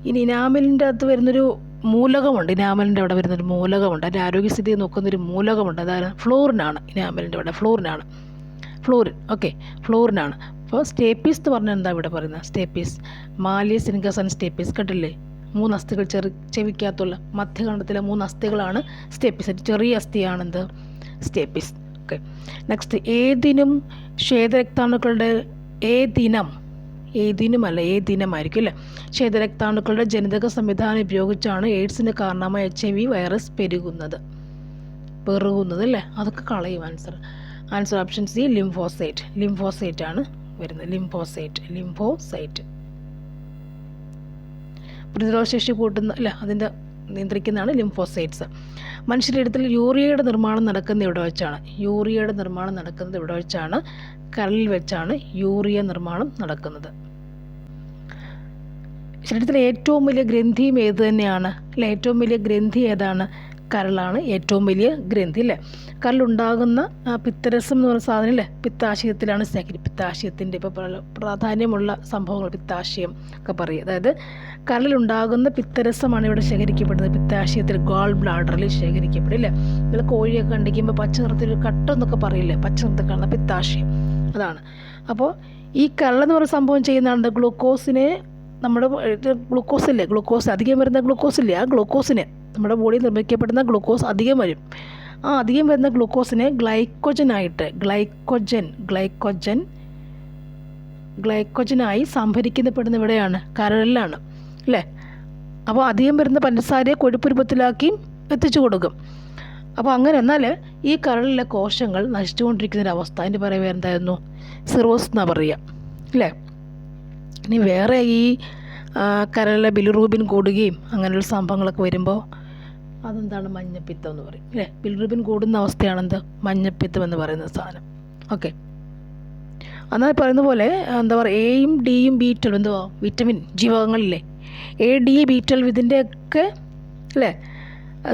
ഇനി ഇനാമലിൻ്റെ അകത്ത് വരുന്നൊരു മൂലകമുണ്ട്. ഇനാമലിൻ്റെ അവിടെ വരുന്നൊരു മൂലകമുണ്ട്. അതിൻ്റെ ആരോഗ്യസ്ഥിതി നോക്കുന്നൊരു മൂലകമുണ്ട്. അതായത് ഫ്ലൂറിനാണ്. ഇനാമലിൻ്റെ അവിടെ ഫ്ലൂറിനാണ്. ഓക്കെ, ഫ്ലൂറിനാണ്. അപ്പോൾ സ്റ്റേപ്പീസ് എന്ന് പറഞ്ഞാൽ എന്താ ഇവിടെ പറയുന്നത്? സ്റ്റേപ്പീസ്, മാലിയസ് ഇൻകസൻ സ്റ്റേപ്പീസ് കേട്ടില്ലേ? 3 അസ്ഥികൾ, ചെവിക്കകത്തുള്ള മധ്യകണ്ഠത്തിലെ 3 അസ്ഥികളാണ് സ്റ്റേപ്പീസ്. ചെറിയ അസ്ഥിയാണെന്ത്? സ്റ്റേപ്പീസ്. ഓക്കെ. നെക്സ്റ്റ്, ഏതിനും ശ്വേതരക്താണുക്കളുടെ ഏതിനുമായിരിക്കും അല്ലേ. ശ്വേതരക്താണുക്കളുടെ ജനിതക സംവിധാനം ഉപയോഗിച്ചാണ് എയ്ഡ്സിന് കാരണമായ HIV വൈറസ് പെരുകുന്നത് അല്ലേ. അതൊക്കെ കളയും ആൻസർ ഓപ്ഷൻ സി ലിംഫോസൈറ്റ് ആണ് വരുന്നത്. ലിംഫോസൈറ്റ് പ്രതിരോധശേഷി കൂട്ടുന്ന അല്ല അതിൻ്റെ നിയന്ത്രിക്കുന്നതാണ് ലിംഫോസൈറ്റ്സ്. മനുഷ്യരുടെ യൂറിയയുടെ നിർമ്മാണം നടക്കുന്നത് ഇവിടെ വെച്ചാണ് കരളിൽ വെച്ചാണ് യൂറിയ നിർമ്മാണം നടക്കുന്നത്. ശരീരത്തിലെ ഏറ്റവും വലിയ ഗ്രന്ഥിയും ഏത് തന്നെയാണ് അല്ലെ. ഏറ്റവും വലിയ ഗ്രന്ഥി ഏതാണ്? കരളാണ് ഏറ്റവും വലിയ ഗ്രന്ഥി അല്ലേ. കരളുണ്ടാകുന്ന പിത്തരസം എന്ന് പറയുന്ന സാധനം അല്ലേ പിത്താശയത്തിലാണ് പിത്താശയത്തിൻ്റെ ഇപ്പോൾ പ്രാധാന്യമുള്ള സംഭവങ്ങൾ പിത്താശയം ഒക്കെ പറയും. അതായത് കരളിലുണ്ടാകുന്ന പിത്തരസമാണ് ഇവിടെ ശേഖരിക്കപ്പെടുന്നത്. പിത്താശയത്തിൽ ഗോൾ ബ്ലാഡറിൽ ശേഖരിക്കപ്പെടും അല്ലേ. ഇതിൽ കോഴിയൊക്കെ കണ്ടിക്കുമ്പോൾ പച്ച നിറത്തിൽ കട്ടെന്നൊക്കെ പറയില്ലേ, പച്ച നിറത്തിൽ കാണുന്ന പിത്താശയം അതാണ്. അപ്പോൾ ഈ കരളെന്ന് പറയുന്ന സംഭവം ചെയ്യുന്നതാണ് ഗ്ലൂക്കോസിനെ നമ്മുടെ ഗ്ലൂക്കോസ് അധികം വരുന്ന ഗ്ലൂക്കോസില്ലേ, ആ ഗ്ലൂക്കോസിനെ നമ്മുടെ ബോഡിയിൽ നിർമ്മിക്കപ്പെടുന്ന ഗ്ലൂക്കോസ് അധികം വരും. ആ അധികം വരുന്ന ഗ്ലൂക്കോസിനെ ഗ്ലൈക്കോജനായി സംഭരിക്കപ്പെടുന്ന ഇവിടെയാണ് കരളിലാണ് അല്ലേ. അപ്പോൾ അധികം വരുന്ന പഞ്ചസാരയെ കൊഴുപ്പ് രൂപത്തിലാക്കി എത്തിച്ചു കൊടുക്കും. അപ്പോൾ അങ്ങനെ എന്നാൽ ഈ കരളിലെ കോശങ്ങൾ നശിച്ചുകൊണ്ടിരിക്കുന്നൊരവസ്ഥ അതിൻ്റെ പറയുക എന്തായിരുന്നു? സിറോസ് എന്നാണ് പറയുക അല്ലേ. ഇനി വേറെ ഈ കരളിലെ ബിലിറൂബിൻ കൂടുകയും അങ്ങനെയുള്ള സംഭവങ്ങളൊക്കെ വരുമ്പോൾ അതെന്താണ്? മഞ്ഞപ്പിത്തം എന്ന് പറയും അല്ലേ. ബിലിറൂബിൻ കൂടുന്ന അവസ്ഥയാണെന്ത്? മഞ്ഞപ്പിത്തം എന്ന് പറയുന്ന സാധനം. ഓക്കെ, എന്നാൽ പറയുന്ന പോലെ എന്താ പറയുക എയും ഡിയും B12 എന്തുവാ വിറ്റമിൻ ജീവകങ്ങളില്ലേ A-D-B12 ഇതിൻ്റെയൊക്കെ അല്ലേ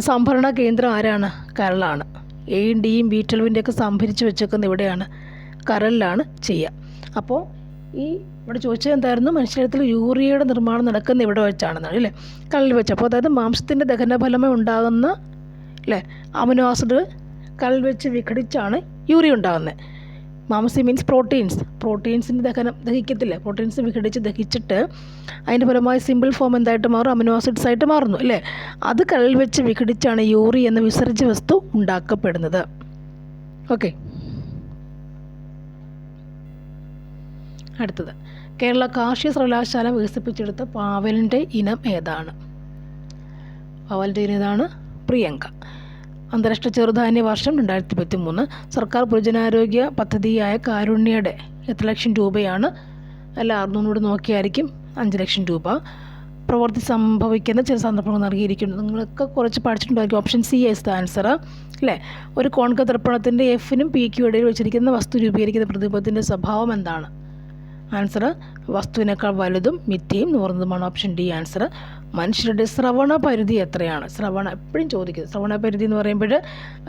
സംഭരണ കേന്ദ്രം ആരാണ്? കരളാണ്. എയും ഡിയും B12 സംഭരിച്ച് വെച്ചേക്കുന്ന ഇവിടെയാണ് കരളിലാണ് ചെയ്യുക. അപ്പോൾ ഈ ഇവിടെ ചോദിച്ചത് എന്തായിരുന്നു? മനുഷ്യത്തിൽ യൂറിയയുടെ നിർമ്മാണം നടക്കുന്ന ഇവിടെ വെച്ചാണെന്നാണ് അല്ലേ, കരളിൽ വെച്ച്. അപ്പോൾ അതായത് മാംസത്തിൻ്റെ ദഹനഫലമായി ഉണ്ടാകുന്ന അല്ലേ അമിനോ ആസിഡ് കരളിൽ വെച്ച് വിഘടിച്ചാണ് യൂറിയ ഉണ്ടാകുന്നത്. മാംസം മീൻസ് പ്രോട്ടീൻസിൻ്റെ ദഹിക്കത്തില്ല. പ്രോട്ടീൻസ് ദഹിച്ചിട്ട് അതിൻ്റെ ഫലമായി സിമ്പിൾ ഫോം എന്തായിട്ട് മാറും? അമിനോ ആസിഡ്സ് ആയിട്ട് മാറുന്നു അല്ലേ. അത് കരളിൽ വെച്ച് വിഘടിച്ചാണ് യൂറിയ എന്ന വിസർജ്യ വസ്തു ഉണ്ടാക്കപ്പെടുന്നത്. ഓക്കെ, അടുത്തത് കേരള കാർഷിക സർവകലാശാല വികസിപ്പിച്ചെടുത്ത പാവലിൻ്റെ ഇനം ഏതാണ്? പ്രിയങ്ക. അന്താരാഷ്ട്ര ചെറുധാന്യ വർഷം 2023. സർക്കാർ പൊതുജനാരോഗ്യ പദ്ധതിയായ കാരുണ്യയുടെ എത്ര ലക്ഷം രൂപയാണ്? അല്ല 600 നോക്കിയായിരിക്കും 5 ലക്ഷം രൂപ. പ്രവൃത്തി സംഭവിക്കുന്ന ചില സന്ദർഭങ്ങൾ നൽകിയിരിക്കുന്നു. നിങ്ങളൊക്കെ കുറച്ച് പഠിച്ചിട്ടുണ്ടായിരിക്കും. Option C as the answer അല്ലേ. ഒരു കോൺക ദർപ്പണത്തിൻ്റെ എഫിനും പിക്കും ഇടയിൽ വെച്ചിരിക്കുന്ന വസ്തു രൂപീകരിക്കുന്ന പ്രതിബിംബത്തിൻ്റെ സ്വഭാവം എന്താണ്? ആൻസർ വസ്തുവിനേക്കാൾ വലുതും മിഥ്യയും നൂറുന്നതുമാണ്. Option D answer. മനുഷ്യരുടെ ശ്രവണ പരിധി എത്രയാണ്? എപ്പോഴും ചോദിക്കുന്നത് ശ്രവണ പരിധി എന്ന് പറയുമ്പോൾ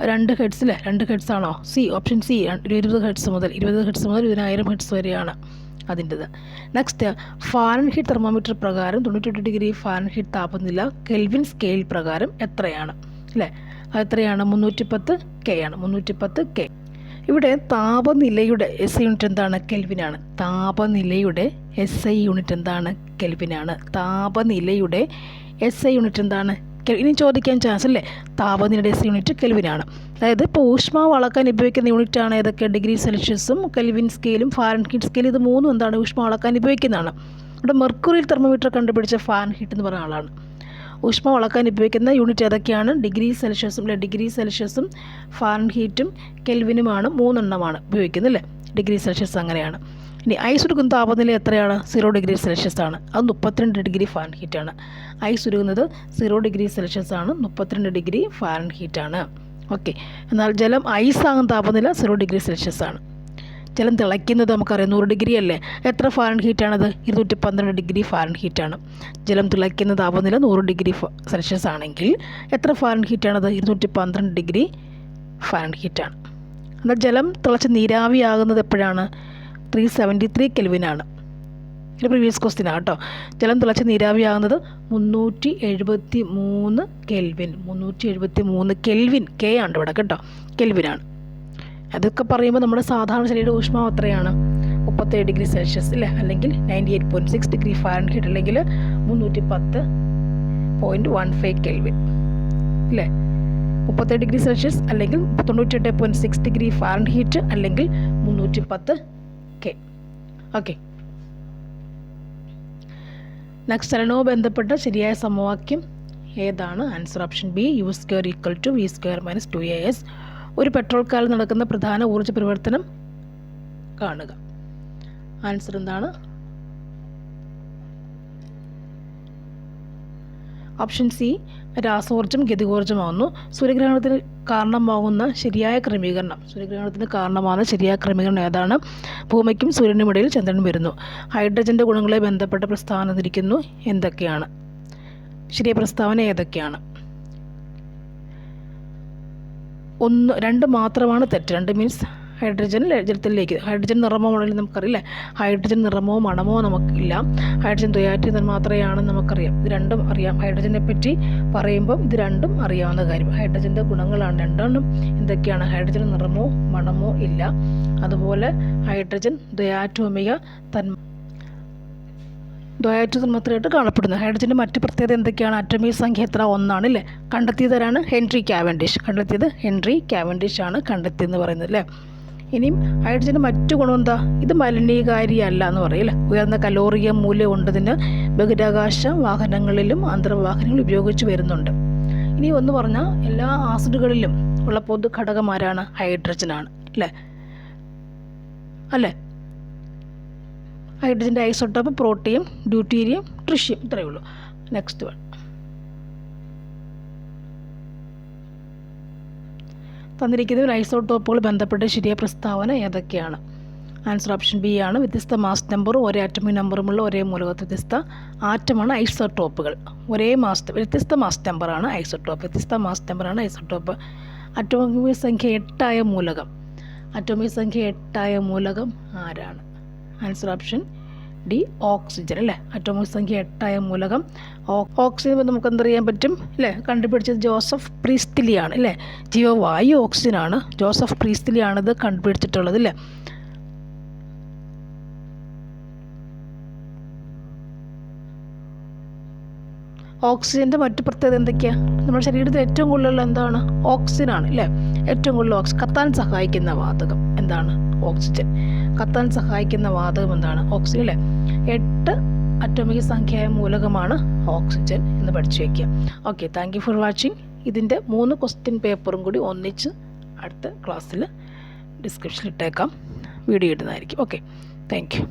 2 ഹെഡ്സിലെ 2 ഹെഡ്സ് ആണോ? ഓപ്ഷൻ സി 20 ഹെഡ്സ് മുതൽ 10000 ഹെഡ്സ് വരെയാണ് അതിൻ്റെത്. നെക്സ്റ്റ്, ഫാരൻഹീറ്റ് തെർമോമീറ്റർ പ്രകാരം 98 ഡിഗ്രി ഫാരൻഹീറ്റ് താപനില കെൽവിൻ സ്കെയിൽ പ്രകാരം എത്രയാണ് അല്ലേ? അതെത്രയാണ്? 310 K ആണ്. 310 K. ഇവിടെ താപനിലയുടെ SI യൂണിറ്റ് എന്താണ്? കെൽവിനാണ്. താപനിലയുടെ SI യൂണിറ്റ് എന്താണ്? കെൽവിനാണ്. താപനിലയുടെ SI യൂണിറ്റ് എന്താണ്? ഇനി ചോദിക്കാൻ ചാൻസ് അല്ലേ. താപനിലയുടെ SI യൂണിറ്റ് കെൽവിനാണ്. അതായത് ഇപ്പോൾ ഊഷ്മാവ് അളക്കാൻ ഉപയോഗിക്കുന്ന യൂണിറ്റാണ് ഏതൊക്കെ? ഡിഗ്രി സെൽഷ്യസും കെൽവിൻ സ്കെയിലും ഫാരൻഹീറ്റ് സ്കെയിൽ. ഇത് മൂന്നും എന്താണ്? ഊഷ്മാവ് അളക്കാൻ ഉപയോഗിക്കുന്നതാണ്. ഇവിടെ മെർക്കുറിയിൽ തെർമോമീറ്റർ കണ്ടുപിടിച്ച ഫാരൻഹീറ്റ് എന്ന് പറയുന്ന ആളാണ്. ഊഷ്മാവ് അളക്കാൻ ഉപയോഗിക്കുന്ന യൂണിറ്റ് ഏതൊക്കെയാണ്? ഡിഗ്രി സെൽഷ്യസും ഫാരൻഹീറ്റും കെൽവിനുമാണ്. 3 എണ്ണമാണ് ഉപയോഗിക്കുന്നത് അല്ലേ. ഡിഗ്രി സെൽഷ്യസ് അങ്ങനെയാണ്. ഇനി ഐസ് ഉരുകുന്ന താപനില എത്രയാണ്? 0 ഡിഗ്രി സെൽഷ്യസ് ആണ്. അത് 32 ഡിഗ്രി ഫാരൻഹീറ്റ് ആണ്. ഐസ് ഉരുകുന്നത് 0 ഡിഗ്രി സെൽഷ്യസ് ആണ്, 32 ഡിഗ്രി ഫാരൻഹീറ്റ് ആണ്. ഓക്കെ, എന്നാൽ ജലം ഐസ് ആകുന്ന താപനില 0 ഡിഗ്രി സെൽഷ്യസ് ആണ്. ജലം തിളയ്ക്കുന്നത് നമുക്കറിയാം 100 ഡിഗ്രി അല്ലേ. എത്ര ഫാരൻഹീറ്റാണത്? 212 ഡിഗ്രി ഫാരൻഹീറ്റാണ്. ജലം തിളയ്ക്കുന്ന താപനില 100 ഡിഗ്രി സെൽഷ്യസ് ആണെങ്കിൽ എത്ര ഫാരൻഹീറ്റാണത്? 212 ഡിഗ്രി ഫാരൻഹീറ്റാണ്. എന്നാൽ ജലം തിളച്ച് നീരാവിയാകുന്നത് എപ്പോഴാണ്? 373 കെൽവിനാണ്. ഇത് പ്രീവിയസ് ക്വസ്റ്റ്യൻ ആണ് കേട്ടോ. ജലം തിളച്ച് നീരാവിയാകുന്നത് 373 കെൽവിൻ. 373 കെൽവിൻ. K ആണ് ഇവിടെ കേട്ടോ, കെൽവിനാണ്. അതൊക്കെ പറയുമ്പോൾ നമ്മുടെ സാധാരണ ശരീര ഊഷ്മാവ് എത്രയാണ്? 37 ഡിഗ്രി സെൽഷ്യസ് അല്ലേ, അല്ലെങ്കിൽ 98.6 ഡിഗ്രി ഫാരൻഹീറ്റ്, അല്ലെങ്കിൽ 310.15 കെൽവിൻ അല്ലേ. 37 ഡിഗ്രി സെൽഷ്യസ് അല്ലെങ്കിൽ 98.6 ഡിഗ്രി ഫാരൻഹീറ്റ് അല്ലെങ്കിൽ 310 K. ഓക്കെ. നെക്സ്റ്റ് ചലനവുമായി ബന്ധപ്പെട്ട ശരിയായ സമവാക്യം ഏതാണ്? Answer option B, u² = v² - 2as. ഒരു പെട്രോൾ കാറിൽ നടക്കുന്ന പ്രധാന ഊർജ്ജ പരിവർത്തനം കാണുക. ആൻസർ എന്താണ്? Option C, രാസോർജ്ജം ഗതികോർജ്ജമാകുന്നു. സൂര്യഗ്രഹണത്തിന് കാരണമാകുന്ന ശരിയായ ക്രമീകരണം ഏതാണ്? ഭൂമിക്കും സൂര്യനും ഇടയിൽ ചന്ദ്രൻ വരുന്നു. ഹൈഡ്രജൻ്റെ ഗുണങ്ങളെ ബന്ധപ്പെട്ട പ്രസ്താവന തിരിക്കുന്നു. എന്തൊക്കെയാണ്? ശരിയായ പ്രസ്താവന ഏതൊക്കെയാണ്? 2 മാത്രമാണ് തെറ്റ്. 2 മീൻസ് ഹൈഡ്രജൻ ജലത്തിലേക്ക്. ഹൈഡ്രജൻ നിറമോ മണലിൽ നമുക്കറിയില്ലേ? ഹൈഡ്രജൻ നിറമോ മണമോ നമുക്കില്ല. ഹൈഡ്രജൻ ദ്വയാറ്റി തന്മാത്രയാണെന്ന് നമുക്കറിയാം. ഇത് രണ്ടും അറിയാം. ഹൈഡ്രജനെ പറ്റി പറയുമ്പോൾ ഇത് രണ്ടും അറിയാവുന്ന കാര്യം. ഹൈഡ്രജൻ്റെ ഗുണങ്ങളാണ് രണ്ടെണ്ണം. എന്തൊക്കെയാണ്? ഹൈഡ്രജൻ നിറമോ മണമോ ഇല്ല. അതുപോലെ ഹൈഡ്രജൻ ദ്വയാറ്റോമിക തന്മാത്രയായിട്ട് കാണപ്പെടുന്നു. ഹൈഡ്രജൻ്റെ മറ്റ് പ്രത്യേകത എന്തൊക്കെയാണ്? ആറ്റോമിക സംഖ്യ എത്ര? 1 ആണ് അല്ലേ? കണ്ടെത്തിയതാരാണ്? ഹെൻറി കാവൻഡിഷ് ആണ് കണ്ടെത്തിയെന്ന് പറയുന്നത് അല്ലേ? ഇനിയും ഹൈഡ്രജൻ്റെ മറ്റു ഗുണം എന്താ? ഇത് മലിനീകാരിയല്ല എന്ന് പറയും അല്ലേ? ഉയർന്ന കലോറിയ മൂല്യം ഉണ്ടതിന് ബഹിരാകാശ വാഹനങ്ങളിലും അന്തർവാഹനങ്ങളിലും ഉപയോഗിച്ച് വരുന്നുണ്ട്. ഇനി ഒന്ന് പറഞ്ഞാൽ എല്ലാ ആസിഡുകളിലും ഉള്ള പൊതു ഘടകം ആരാണ്? ഹൈഡ്രജനാണ് അല്ലേ? ഹൈഡ്രജൻ്റെ ഐസോട്ടോപ്പ് പ്രോട്ടിയം, ഡ്യൂട്ടീരിയം, ട്രിഷ്യം. ഇത്രയേ ഉള്ളൂ. Next one. തന്നിരിക്കുന്ന ഐസോട്ടോപ്പുകൾ ബന്ധപ്പെട്ട ശരിയായ പ്രസ്താവന ഏതൊക്കെയാണ്? ആൻസർ ഓപ്ഷൻ ബി ആണ്. വ്യത്യസ്ത മാസ് നമ്പറും ഒരേ ആറ്റമിക് നമ്പറുമുള്ള ഒരേ മൂലകത്തിൽ വ്യത്യസ്ത ആറ്റമാണ് ഐസോട്ടോപ്പുകൾ. വ്യത്യസ്ത മാസ് നമ്പറാണ് ഐസോട്ടോപ്പ്. അറ്റോമിക് സംഖ്യ 8 ആയ മൂലകം ആരാണ്? ആൻസർ ഓപ്ഷൻ ഡി, ഓക്സിജൻ അല്ലേ? അറ്റോമിക് സംഖ്യ 8 ആയ മൂലകം ഓക്സിജൻ നമുക്ക് എന്തറിയാൻ പറ്റും അല്ലേ? കണ്ടുപിടിച്ചത് ജോസഫ് പ്രീസ്റ്റ്ലിയാണ് അല്ലേ? ജീവവായു ഓക്സിജനാണ്. ജോസഫ് പ്രീസ്റ്റ്ലിയാണിത് കണ്ടുപിടിച്ചിട്ടുള്ളത് അല്ലേ? ഓക്സിജൻ്റെ മറ്റു പ്രത്യേകത എന്തൊക്കെയാണ്? നമ്മുടെ ശരീരത്തിൽ ഏറ്റവും കൂടുതലുള്ള എന്താണ്? ഓക്സിജനാണ് അല്ലേ? ഏറ്റവും കൂടുതൽ കത്താൻ സഹായിക്കുന്ന വാതകം എന്താണ്? ഓക്സിജൻ. കത്താൻ സഹായിക്കുന്ന വാതകം എന്താണ്? ഓക്സിജൻ അല്ലേ? 8 അറ്റോമിക സംഖ്യയായ മൂലകമാണ് ഓക്സിജൻ എന്ന് പഠിച്ചു വയ്ക്കുക. Okay, thank you for watching. ഇതിൻ്റെ 3 ക്വസ്റ്റ്യൻ പേപ്പറും കൂടി ഒന്നിച്ച് അടുത്ത ക്ലാസ്സിൽ ഡിസ്ക്രിപ്ഷനിൽ ഇട്ടേക്കാം. വീഡിയോ ഇടുന്നതായിരിക്കും. Okay, thank you.